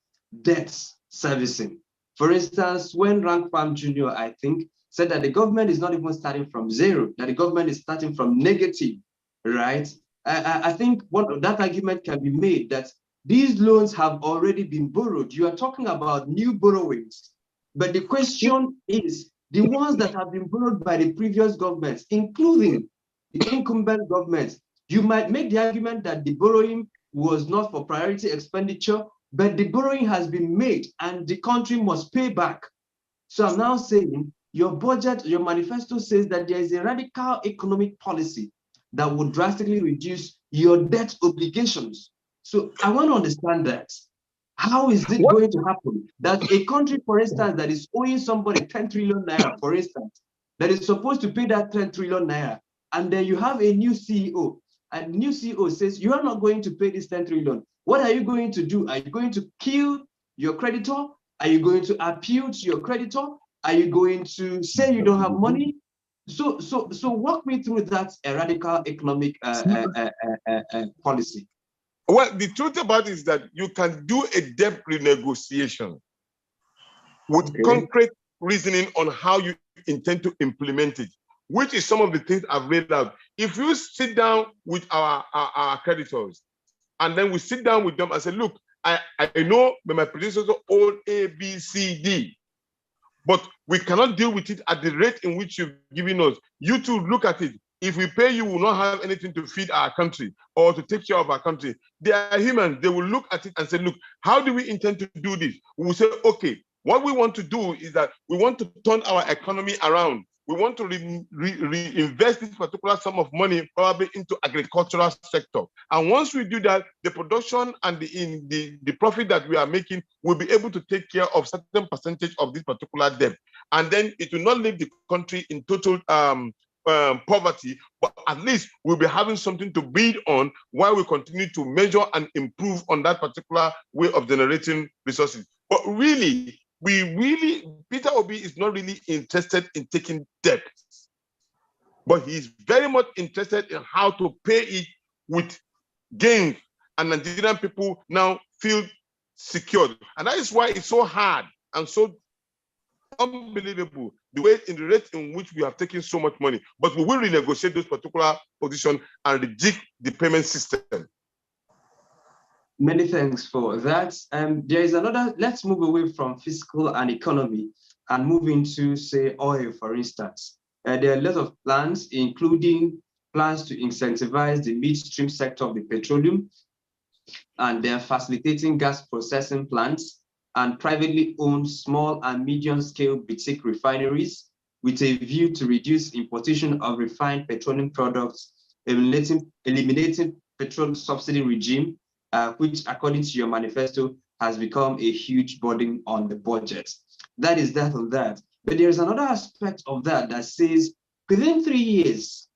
debt servicing. For instance, when Rank Farm Jr., I think, said that the government is not even starting from zero, that the government is starting from negative, right? I think that argument can be made that these loans have already been borrowed. You are talking about new borrowings. But the question is, the ones that have been borrowed by the previous governments, including the incumbent governments, you might make the argument that the borrowing was not for priority expenditure, but the borrowing has been made and the country must pay back. So I'm now saying your budget, your manifesto says that there is a radical economic policy that would drastically reduce your debt obligations. So I want to understand that. How is it going to happen that a country, for instance, that is owing somebody 10 trillion naira, for instance, that is supposed to pay that 10 trillion naira. And then you have a new CEO, and the new CEO says, you are not going to pay this 10 trillion. What are you going to do? Are you going to kill your creditor? Are you going to appeal to your creditor? Are you going to say you don't have money? So walk me through that radical economic policy. Well, the truth about it is that you can do a debt renegotiation with concrete reasoning on how you intend to implement it, which is some of the things I've laid out. If you sit down with our creditors, and then we sit down with them and say, look, I know my predecessors own A, B, C, D, but we cannot deal with it at the rate in which you've given us. You two look at it. If we pay you, we will not have anything to feed our country or to take care of our country. They are humans. They will look at it and say, look, how do we intend to do this? We will say, okay, what we want to do is that we want to turn our economy around. We want to reinvest this particular sum of money probably into agricultural sector. And once we do that, the production and the profit that we are making will be able to take care of certain percentage of this particular debt. And then it will not leave the country in total poverty, but at least we'll be having something to build on while we continue to measure and improve on that particular way of generating resources. But really, Peter Obi is not really interested in taking debt, but he's very much interested in how to pay it with gains, and Nigerian people now feel secured. And that is why it's so hard and so unbelievable the rate in which we have taken so much money. But we will renegotiate those particular positions and rejig the payment system. Many thanks for that. There is another, let's move away from fiscal and economy and move into, say, oil, for instance. There are a lot of plans, including plans to incentivize the midstream sector of the petroleum, and they're facilitating gas processing plants and privately owned small and medium-scale boutique refineries with a view to reduce importation of refined petroleum products, eliminating petrol subsidy regime, which, according to your manifesto, has become a huge burden on the budget. That is that on that. But there is another aspect of that that says within 3 years,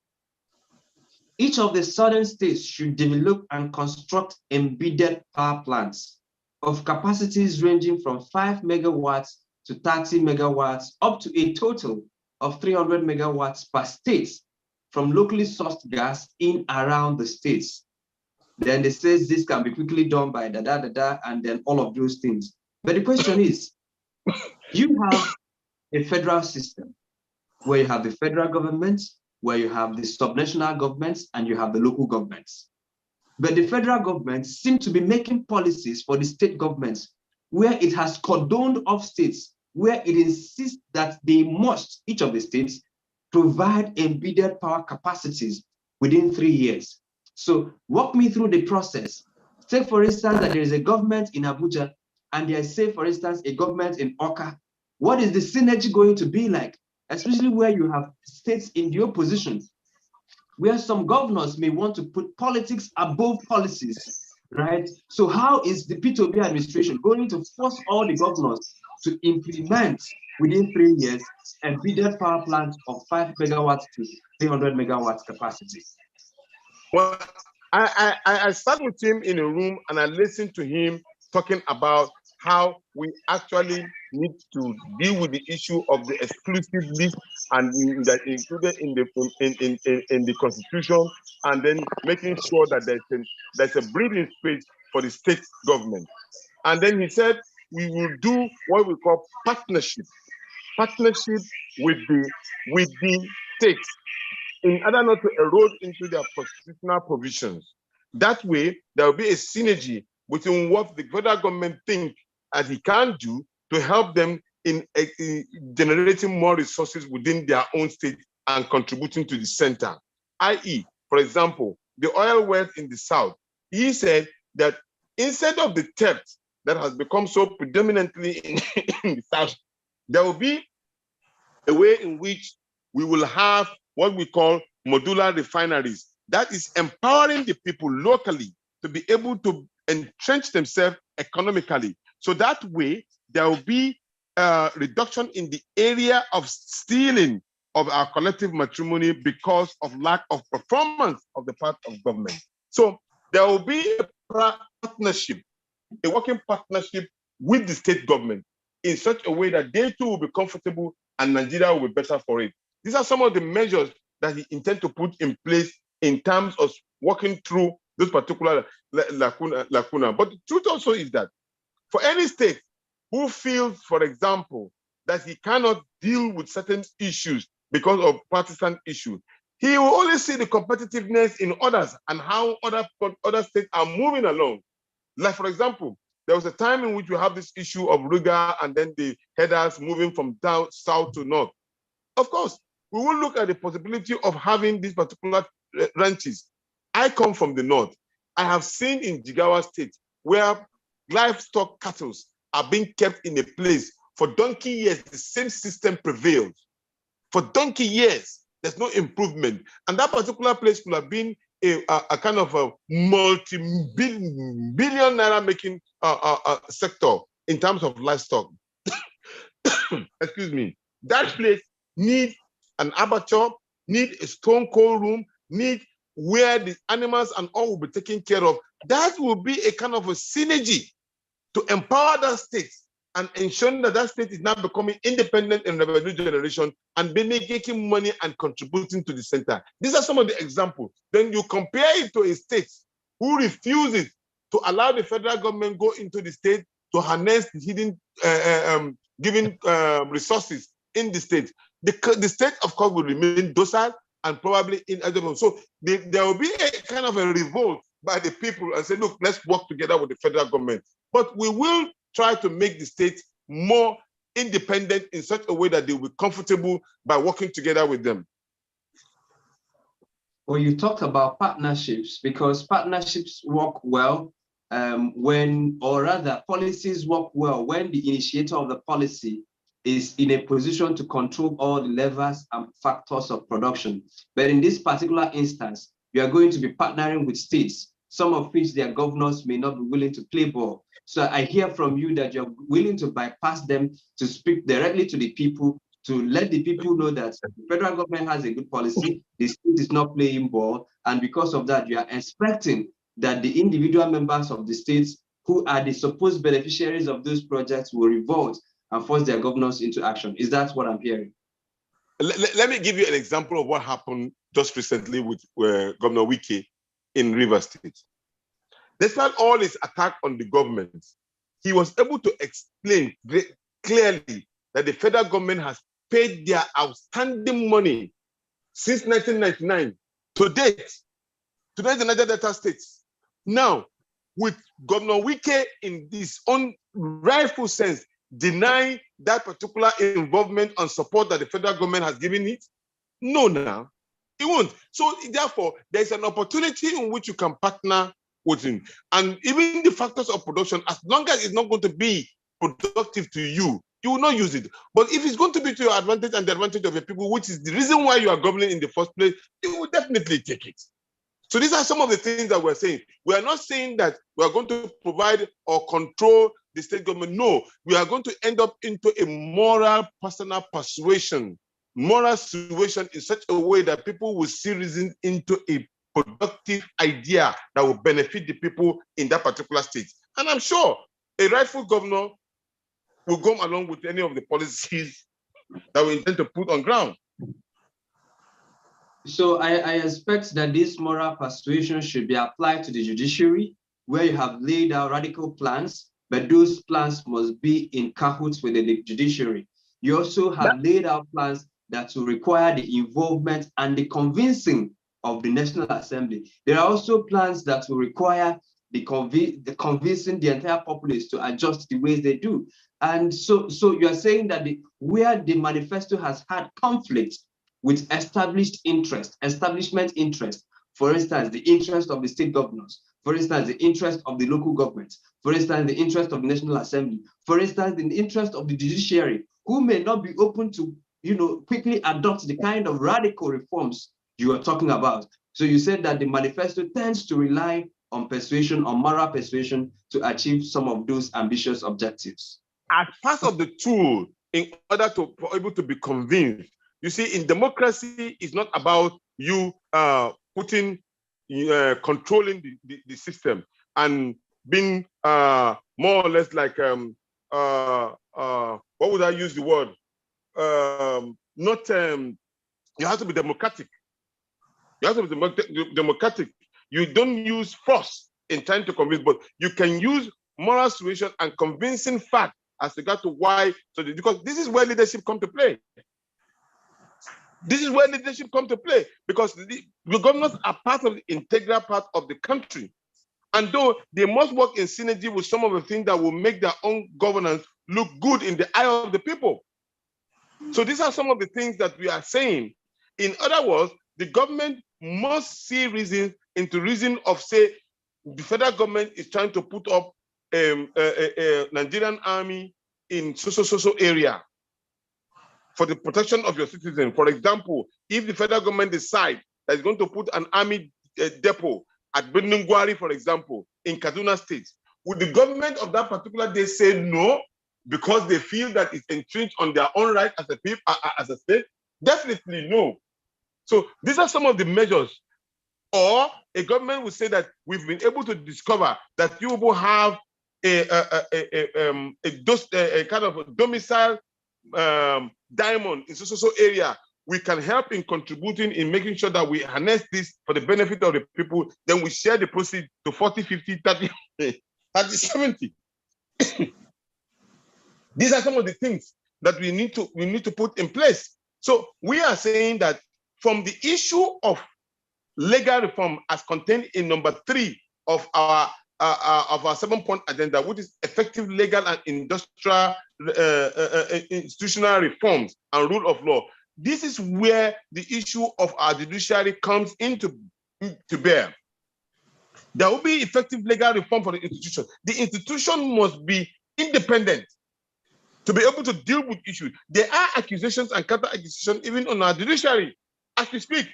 each of the southern states should develop and construct embedded power plants of capacities ranging from 5 megawatts to 30 megawatts, up to a total of 300 megawatts per state from locally sourced gas in around the states. Then they say this can be quickly done by and then all of those things. But the question is, you have a federal system where you have the federal government, where you have the subnational governments, and you have the local governments. But the federal government seems to be making policies for the state governments where it has cordoned off states, where it insists that they must, each of the states, provide embedded power capacities within 3 years. So walk me through the process. Say, for instance, that there is a government in Abuja, and there is, say, for instance, a government in Oka. What is the synergy going to be like, especially where you have states in the opposition, where some governors may want to put politics above policies, right? So how is the P2B administration going to force all the governors to implement within 3 years embedded power plants of 5 megawatts to 300 megawatts capacity? Well, I sat with him in a room and I listened to him talking about how we actually need to deal with the issue of the exclusive list and that included in the constitution, and then making sure that there's a breathing space for the state government. And then he said we will do what we call partnership with the states, in order not to erode into their constitutional provisions. That way, there will be a synergy between what the federal government thinks that he can do to help them in generating more resources within their own state and contributing to the center. I.e., for example, the oil wealth in the south. He said that instead of the theft that has become so predominantly in the south, there will be a way in which we will have what we call modular refineries. That is empowering the people locally to be able to entrench themselves economically. So that way, there will be a reduction in the area of stealing of our collective matrimony because of lack of performance of the part of government. So there will be a partnership, a working partnership with the state government in such a way that they too will be comfortable and Nigeria will be better for it. These are some of the measures that he intends to put in place in terms of working through this particular lacuna. But the truth also is that for any state who feels, for example, that he cannot deal with certain issues because of partisan issues, he will only see the competitiveness in others and how other states are moving along. Like, for example, there was a time in which we have this issue of Riga and then the headers moving from down south to north. Of course, we will look at the possibility of having these particular ranches. I come from the north. I have seen in Jigawa State where livestock cattle are being kept in a place for donkey years. The same system prevails. For donkey years, there's no improvement. And that particular place could have been a kind of a multi-billion naira making sector in terms of livestock. Excuse me. That place needs an abattoir, need a stone cold room, need where the animals and all will be taken care of. That will be a kind of a synergy to empower that state and ensuring that that state is now becoming independent in revenue generation and be making money and contributing to the center. These are some of the examples. Then you compare it to a state who refuses to allow the federal government go into the state to harness the hidden giving resources in the state. The state, of course, will remain docile and probably ineligible. So there will be a kind of a revolt by the people and say, look, let's work together with the federal government. But we will try to make the state more independent in such a way that they will be comfortable by working together with them. Well, you talked about partnerships because partnerships work well or rather policies work well when the initiator of the policy is in a position to control all the levers and factors of production. But in this particular instance, you are going to be partnering with states, some of which their governors may not be willing to play ball. So I hear from you that you're willing to bypass them to speak directly to the people, to let the people know that the federal government has a good policy, the state is not playing ball, and because of that, you are expecting that the individual members of the states who are the supposed beneficiaries of those projects will revolt and force their governors into action. Is that what I'm hearing? Let me give you an example of what happened just recently with Governor Wike in Rivers State. Despite all his attack on the government, he was able to explain clearly that the federal government has paid their outstanding money since 1999 to date. Today, the Niger Delta states. Now, with Governor Wike in his own rightful sense, denying that particular involvement and support that the federal government has given it? No, now, it won't. So therefore, there's an opportunity in which you can partner with him. And even the factors of production, as long as it's not going to be productive to you, you will not use it. But if it's going to be to your advantage and the advantage of your people, which is the reason why you are governing in the first place, you will definitely take it. So these are some of the things that we're saying. We are not saying that we are going to provide or control the state government. No, we are going to end up into a moral, personal persuasion, moral situation in such a way that people will see reason into a productive idea that will benefit the people in that particular state. And I'm sure a rightful governor will go along with any of the policies that we intend to put on ground. So I expect that this moral persuasion should be applied to the judiciary, where you have laid out radical plans, but those plans must be in cahoots with the judiciary. You also have laid out plans that will require the involvement and the convincing of the National Assembly. There are also plans that will require the convincing the entire populace to adjust the ways they do. And so you are saying that where the manifesto has had conflict with establishment interest, for instance, the interest of the state governors, for instance, the interest of the local governments, for instance, the interest of the National Assembly, for instance, the interest of the judiciary, who may not be open to, quickly adopt the kind of radical reforms you are talking about. So you said that the manifesto tends to rely on persuasion, on moral persuasion, to achieve some of those ambitious objectives. As part of the tool, in order to be able to be convinced, You see, in democracy, it's not about you controlling the system and being more or less like what would I use the word? You have to be democratic. You have to be democratic. You don't use force in trying to convince, but you can use moral suasion and convincing fact as regard to why. So because this is where leadership come to play. This is where leadership come to play, because the governors are part of the integral part of the country. And though they must work in synergy with some of the things that will make their own governance look good in the eye of the people. So these are some of the things that we are saying. In other words, the government must see reason of, say, the federal government is trying to put up a Nigerian army in so area for the protection of your citizens. For example, if the federal government decides that it's going to put an army depot at Benungwari, for example, in Kaduna State, would the government of that particular day say no because they feel that it's entrenched on their own right as a state? Definitely no. So these are some of the measures. Or a government will say that we've been able to discover that you will have a kind of a domicile diamond in so area. We can help in contributing in making sure that we harness this for the benefit of the people. Then we share the proceeds to 40, 50, 30, 30, 70. These are some of the things that we need to put in place. So we are saying that from the issue of legal reform as contained in number 3 of our 7-point agenda, which is effective legal and industrial institutional reforms and rule of law. This is where the issue of our judiciary comes into bear. There will be effective legal reform for the institution. The institution must be independent to be able to deal with issues. There are accusations and counter-accusations even on our judiciary as we speak.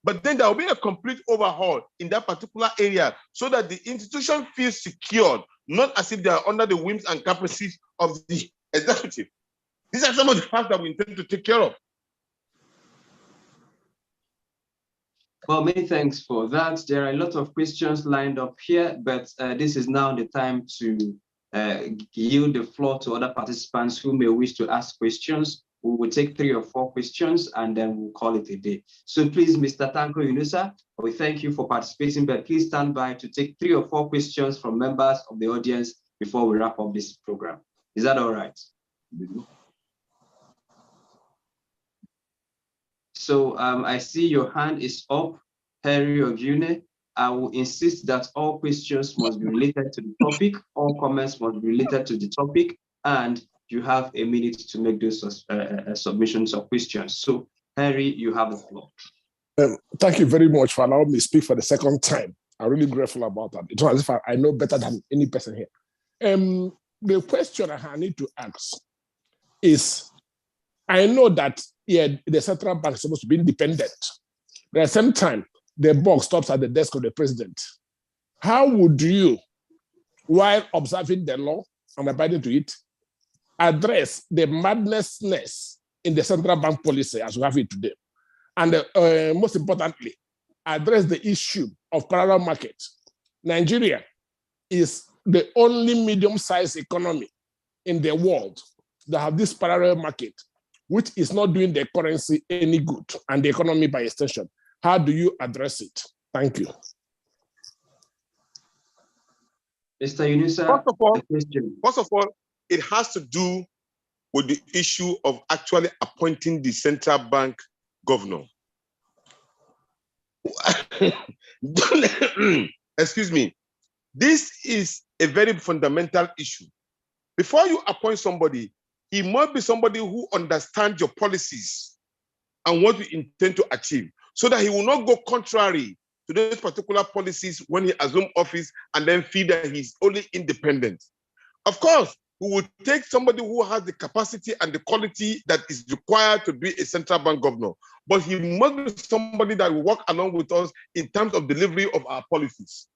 But then there will be a complete overhaul in that particular area so that the institution feels secured, not as if they are under the whims and caprices of the executive. These are some of the facts that we intend to take care of. Well, many thanks for that. There are a lot of questions lined up here, but this is now the time to yield the floor to other participants who may wish to ask questions. We will take 3 or 4 questions and then we'll call it a day. So please, Mr. Tanko Yunusa, we thank you for participating, but please stand by to take 3 or 4 questions from members of the audience before we wrap up this program. Is that all right? So I see your hand is up, Harry of UNE. I will insist that all questions must be related to the topic, all comments must be related to the topic, and you have a minute to make those submissions of questions. So, Harry, you have the floor. Thank you very much for allowing me to speak for the second time. I'm really grateful about that. It's as if I know better than any person here. The question I need to ask is, I know that the central bank is supposed to be independent. But at the same time, the buck stops at the desk of the president. How would you, while observing the law and abiding to it, address the madnessness in the central bank policy as we have it today? And most importantly, address the issue of parallel market. Nigeria is the only medium-sized economy in the world that have this parallel market, which is not doing the currency any good and the economy by extension. How do you address it? Thank you. Mr. Yunusa, first of all, it has to do with the issue of actually appointing the central bank governor. Excuse me. This is a very fundamental issue. Before you appoint somebody, he must be somebody who understands your policies and what you intend to achieve, so that he will not go contrary to those particular policies when he assumes office and then feel that he's only independent. Of course, we will take somebody who has the capacity and the quality that is required to be a central bank governor, but he must be somebody that will work along with us in terms of delivery of our policies,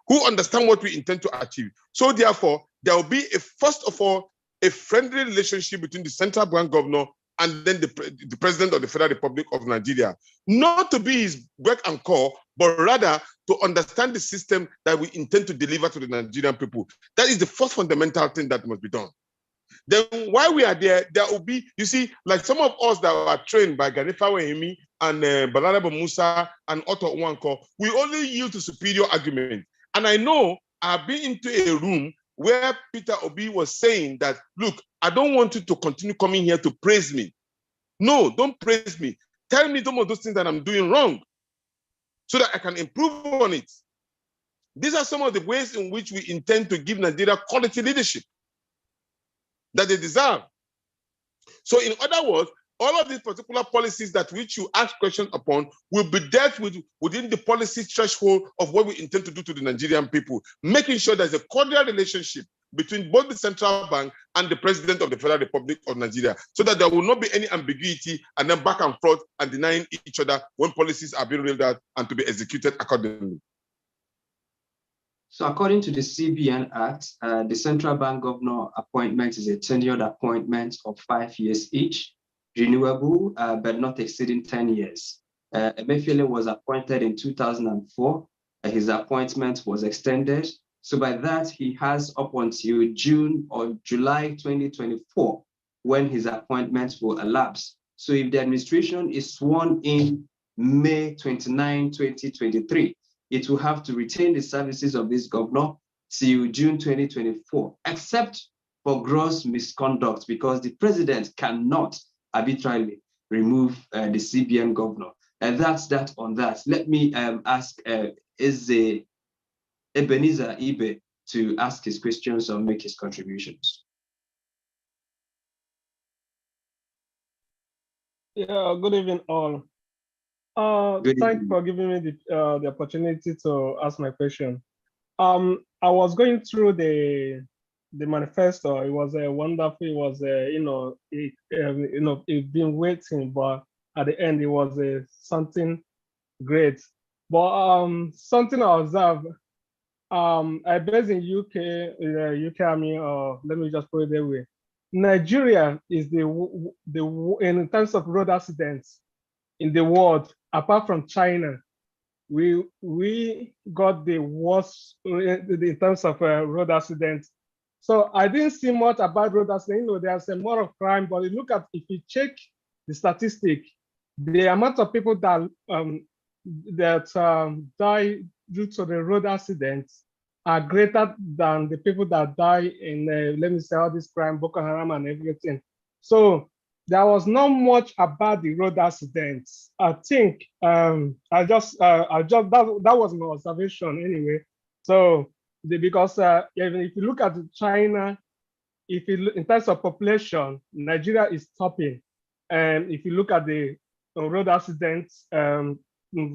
who understand what we intend to achieve. So therefore, there will be, first of all, a friendly relationship between the central bank governor and then the President of the Federal Republic of Nigeria. Not to be his work and core, but rather to understand the system that we intend to deliver to the Nigerian people. That is the first fundamental thing that must be done. Then while we are there, there will be, you see, like some of us that were trained by Ganifa Wahimi and Balaraba Musa and Otto Nwanko, we only yield to superior argument. And I know I've been into a room where Peter Obi was saying that, look, I don't want you to continue coming here to praise me. No, don't praise me. Tell me some of those things that I'm doing wrong so that I can improve on it. These are some of the ways in which we intend to give Nigeria quality leadership that they deserve. So in other words, all of these particular policies that which you ask questions upon will be dealt with within the policy threshold of what we intend to do to the Nigerian people, making sure there's a cordial relationship between both the central bank and the President of the Federal Republic of Nigeria, so that there will not be any ambiguity and then back and forth and denying each other when policies are being rolled out and to be executed accordingly. So according to the CBN Act, the central bank governor appointment is a tenured appointment of 5 years each, renewable, but not exceeding 10 years. Emefiele was appointed in 2004. His appointment was extended. So by that, he has up until June or July 2024, when his appointment will elapse. So if the administration is sworn in May 29, 2023, it will have to retain the services of this governor till June 2024, except for gross misconduct, because the president cannot arbitrarily remove the CBN governor. And that's that on that. Let me ask Ebenezer Ibe to ask his questions or make his contributions. Yeah, good evening all. Thank you for giving me the opportunity to ask my question. I was going through the manifesto. It was wonderful. It was it's been waiting, but at the end it was something great. But something I observed. I based in UK, UK Army, or let me just put it that way. Nigeria is the in terms of road accidents in the world, apart from China, we got the worst in terms of road accidents. So I didn't see much about road accidents. You know, there's a more of crime, but you look at, if you check the statistic, the amount of people that die due to the road accidents are greater than the people that die in, let me say, all this crime, Boko Haram and everything. So there was not much about the road accidents. I think that was my observation anyway. So because even if you look at China, in terms of population, Nigeria is topping. And if you look at the road accidents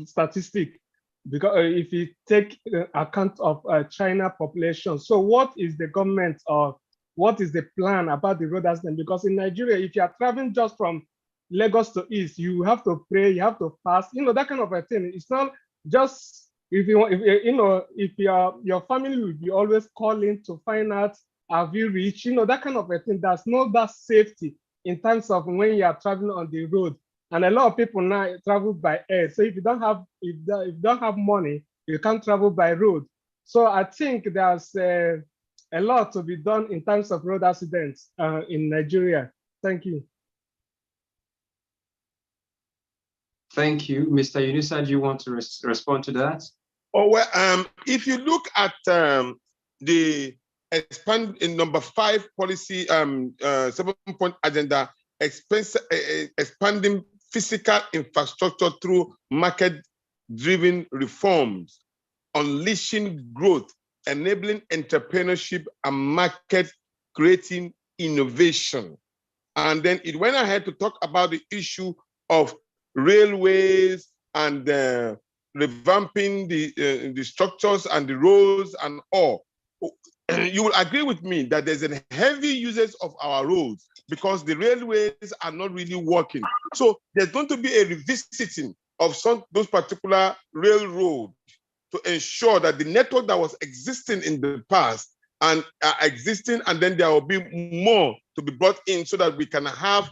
statistic, because if you take account of China population, so what is the government or what is the plan about the road accident? Because in Nigeria, if you are traveling just from Lagos to East, you have to pray, you have to fast, you know, that kind of a thing. It's not just if your family will be always calling to find out have you reached, you know, that kind of a thing. There's no that safety in terms of when you are traveling on the road. And a lot of people now travel by air. So if you don't have money, you can't travel by road. So I think there's a lot to be done in terms of road accidents in Nigeria. Thank you. Thank you. Mr. Yunusa, do you want to respond to that? Oh, well, if you look at the expand in number 5 policy 7-point agenda, expanding physical infrastructure through market-driven reforms, unleashing growth, enabling entrepreneurship and market creating innovation. And then it went ahead to talk about the issue of railways and revamping the structures and the roads and all. You will agree with me that there's a heavy usage of our roads because the railways are not really working. So there's going to be a revisiting of those particular railroads to ensure that the network that was existing in the past and are existing, and then there will be more to be brought in so that we can have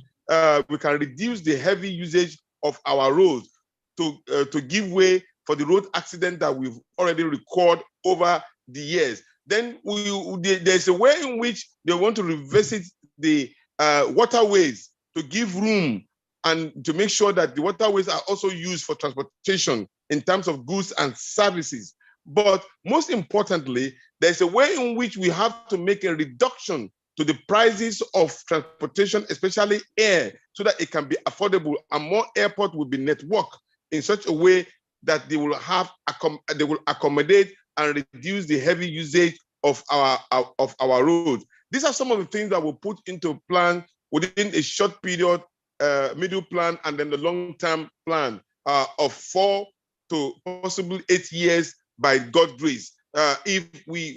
we can reduce the heavy usage of our roads to give way for the road accident that we've already recorded over the years. Then there's a way in which they want to revisit the waterways to give room and to make sure that the waterways are also used for transportation in terms of goods and services. But most importantly, there's a way in which we have to make a reduction to the prices of transportation, especially air, so that it can be affordable, and more airports will be networked in such a way that they will accommodate and reduce the heavy usage of our roads. These are some of the things that we'll put into plan within a short period, middle plan, and then the long-term plan of 4 to possibly 8 years by God's grace. If we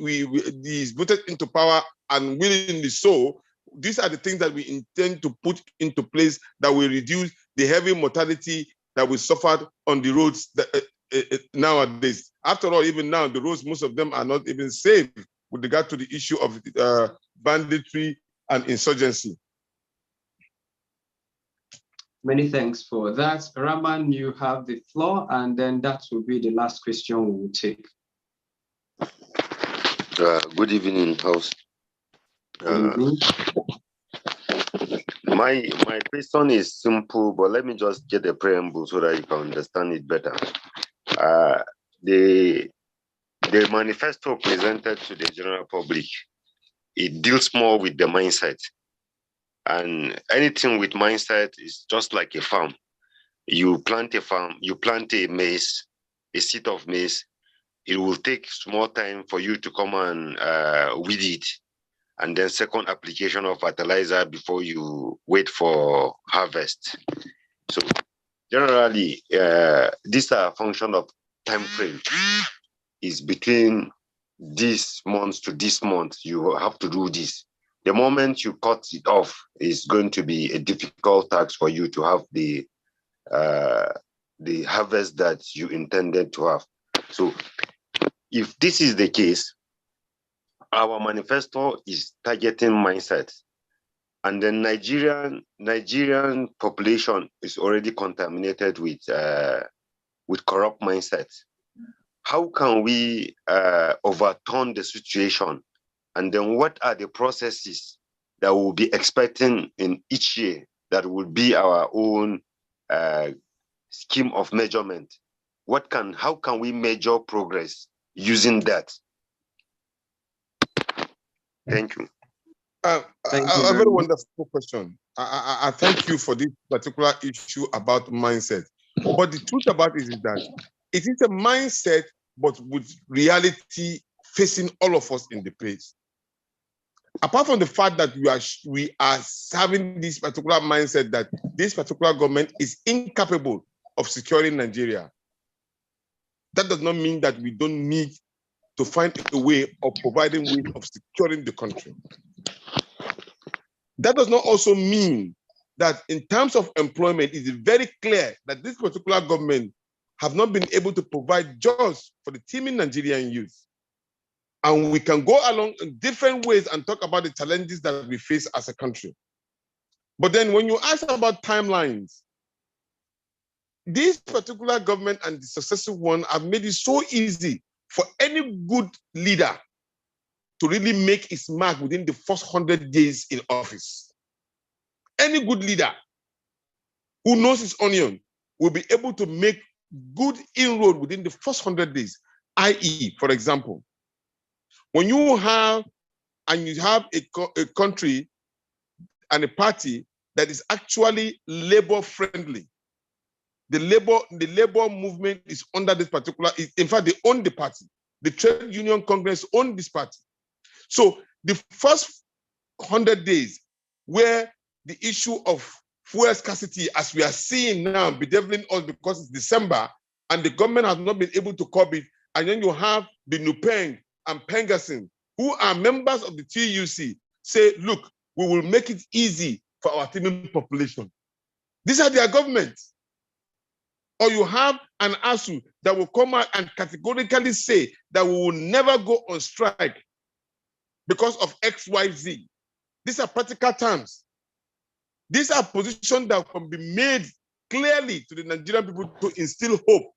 is voted into power and willingly so, these are the things that we intend to put into place that will reduce the heavy mortality that we suffered on the roads nowadays. After all, even now, the roads, most of them are not even safe with regard to the issue of banditry and insurgency. Many thanks for that. Raman, you have the floor, and then that will be the last question we will take. Good evening, House. Good evening. My question is simple, but let me just get a preamble so that you can understand it better. The manifesto presented to the general public, it deals more with the mindset. And anything with mindset is just like a farm. You plant a farm, you plant a maize, a seed of maize. It will take small time for you to come and weed it. And then second application of fertilizer before you wait for harvest. So generally, these are a function of time frame. Is between this month to this month, you have to do this. The moment you cut it off, it's going to be a difficult task for you to have the harvest that you intended to have. So if this is the case, our manifesto is targeting mindset. And the Nigerian population is already contaminated with corrupt mindset. How can we overturn the situation? And then what are the processes that we'll be expecting in each year that will be our own scheme of measurement? How can we measure progress using that? Thank you. A very wonderful question. I thank you for this particular issue about mindset. But the truth about it is that it is a mindset, but with reality facing all of us in the place. Apart from the fact that we are having this particular mindset that this particular government is incapable of securing Nigeria, that does not mean that we don't need to find a way of providing ways of securing the country. That does not also mean that in terms of employment, it is very clear that this particular government have not been able to provide jobs for the teeming Nigerian youth. And we can go along in different ways and talk about the challenges that we face as a country. But then when you ask about timelines, this particular government and the successive one have made it so easy for any good leader to really make his mark within the first 100 days in office. Any good leader who knows his onion will be able to make good inroad within the first 100 days, i.e., for example, when you have a country and a party that is actually labor friendly, the labor movement is under this particular, in fact, they own the party. The Trade Union Congress own this party. So the first 100 days where the issue of fuel scarcity, as we are seeing now, bedeviling us because it's December and the government has not been able to curb it, and then you have the Nupeng and Pengasin, who are members of the TUC, say, look, we will make it easy for our teeming population. These are their governments. Or you have an ASU that will come out and categorically say that we will never go on strike because of XYZ. These are practical terms. These are positions that can be made clearly to the Nigerian people to instill hope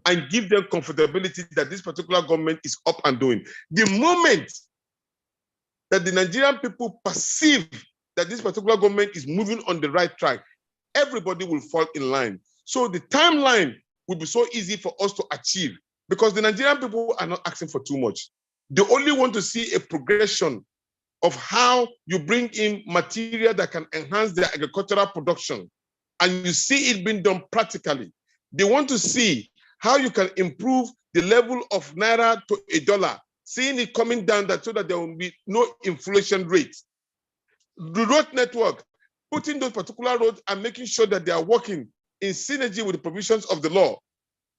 and give them comfortability that this particular government is up and doing. The moment that the Nigerian people perceive that this particular government is moving on the right track, everybody will fall in line. So the timeline will be so easy for us to achieve because the Nigerian people are not asking for too much. They only want to see a progression of how you bring in material that can enhance their agricultural production. And you see it being done practically. They want to see how you can improve the level of naira to a dollar, seeing it coming down so that there will be no inflation rate. The road network, putting those particular roads and making sure that they are working in synergy with the provisions of the law.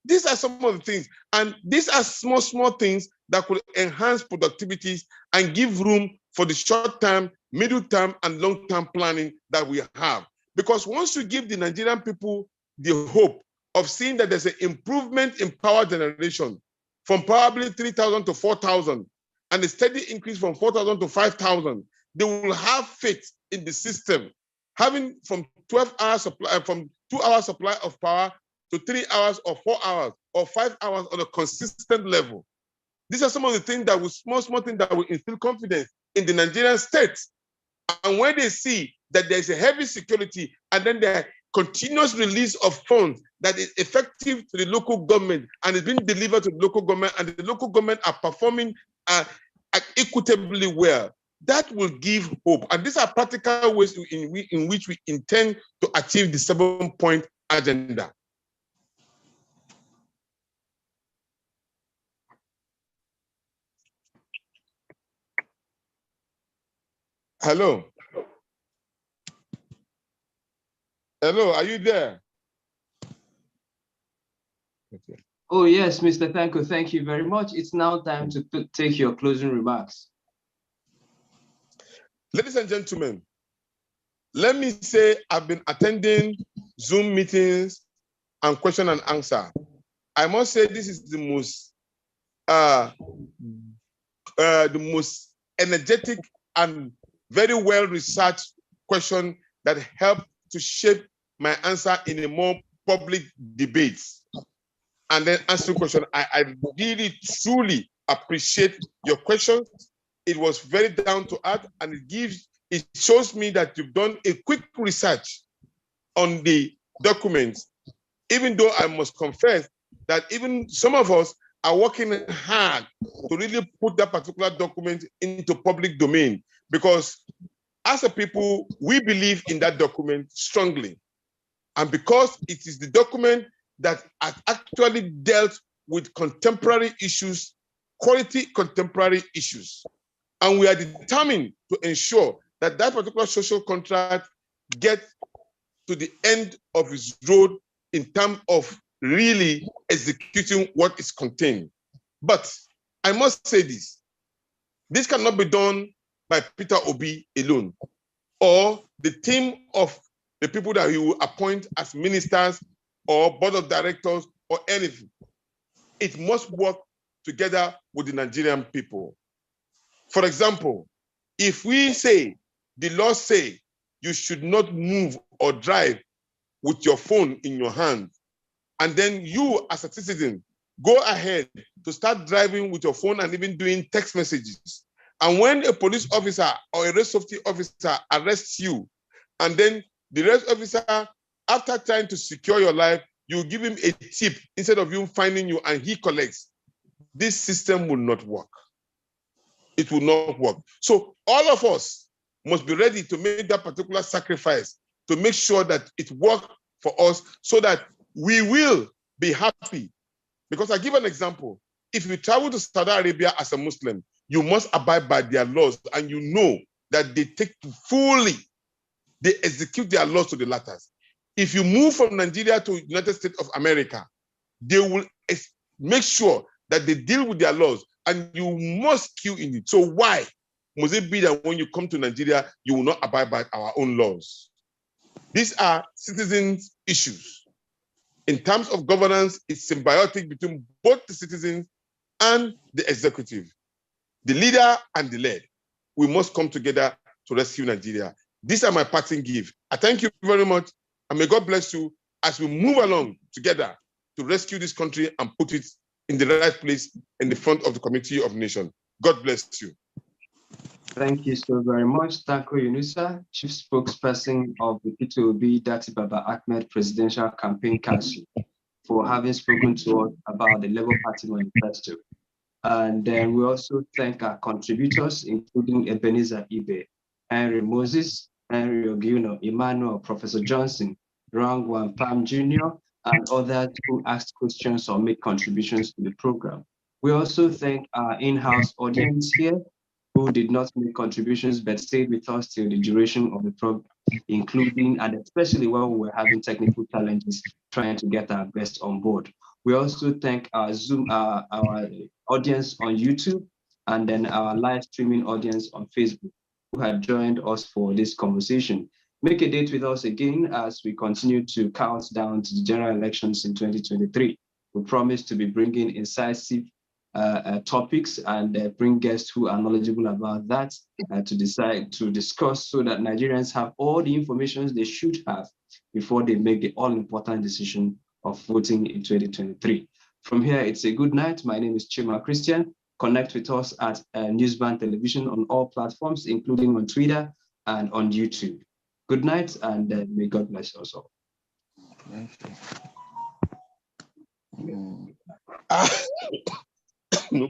These are some of the things. And these are small things that could enhance productivities and give room for the short-term, middle-term, and long-term planning that we have. Because once you give the Nigerian people the hope of seeing that there's an improvement in power generation from probably 3,000 to 4,000 and a steady increase from 4,000 to 5,000, they will have faith in the system, having from 12 hours supply, from 2 hours supply of power to 3 hours or 4 hours or 5 hours on a consistent level. These are some of the things that will, small things that will instill confidence in the Nigerian state. And when they see that there's a heavy security and then the continuous release of funds that is effective to the local government and is being delivered to the local government and the local government are performing equitably well, that will give hope. And these are practical ways in which we intend to achieve the 7-point agenda. Hello. Hello, are you there? Okay. Oh, yes, Mr. Tanko, thank you very much. It's now time to take your closing remarks. Ladies and gentlemen, let me say I've been attending Zoom meetings and question and answer. I must say this is the most energetic and very well-researched question that helped to shape my answer in a more public debate. And then answer the question. I really, truly appreciate your questions. It was very down to earth, and it shows me that you've done a quick research on the documents, even though I must confess that even some of us are working hard to really put that particular document into public domain, because as a people, we believe in that document strongly. And because it is the document that has actually dealt with contemporary issues, quality contemporary issues. And we are determined to ensure that that particular social contract gets to the end of its road in terms of really executing what is contained. But I must say this cannot be done by Peter Obi alone, or the team of the people that he will appoint as ministers or board of directors or anything. It must work together with the Nigerian people. For example, if we say, the law say you should not move or drive with your phone in your hand, and then you as a citizen go ahead to start driving with your phone and even doing text messages. And when a police officer or a road safety officer arrests you, and then the road officer, after trying to secure your life, you give him a tip instead of you finding you and he collects, this system will not work. It will not work. So all of us must be ready to make that particular sacrifice to make sure that it works for us so that we will be happy. Because I give an example. If you travel to Saudi Arabia as a Muslim, you must abide by their laws, and you know that they take fully, they execute their laws to the letters. If you move from Nigeria to United States of America, they will make sure that they deal with their laws, and you must queue in it. So why must it be that when you come to Nigeria, you will not abide by our own laws? These are citizens' issues. In terms of governance, it's symbiotic between both the citizens and the executive, the leader and the led. We must come together to rescue Nigeria. These are my parting gift. I thank you very much, and may God bless you as we move along together to rescue this country and put it in the right place in the front of the community of nations. God bless you. Thank you so very much, Tanko Yunusa, Chief Spokesperson of the P2OB Datti Baba Ahmed Presidential Campaign Council, for having spoken to us about the Labour Party Manifesto. And then we also thank our contributors, including Ebenezer Ibe, Henry Moses, Henry Oguno, Emmanuel, Professor Johnson, Rangwan Pam Jr., and others who asked questions or made contributions to the program. We also thank our in-house audience here, who did not make contributions but stayed with us till the duration of the program, including and especially when we were having technical challenges trying to get our guests on board. We also thank our our audience on YouTube and then our live streaming audience on Facebook who had joined us for this conversation. Make a date with us again as we continue to count down to the general elections in 2023. We promise to be bringing incisive topics and bring guests who are knowledgeable about that to discuss so that Nigerians have all the information they should have before they make the all-important decision of voting in 2023. From here, it's a good night. My name is Chima Christian. Connect with us at Newsband Television on all platforms, including on Twitter and on YouTube. Good night, and may God bless us all. No.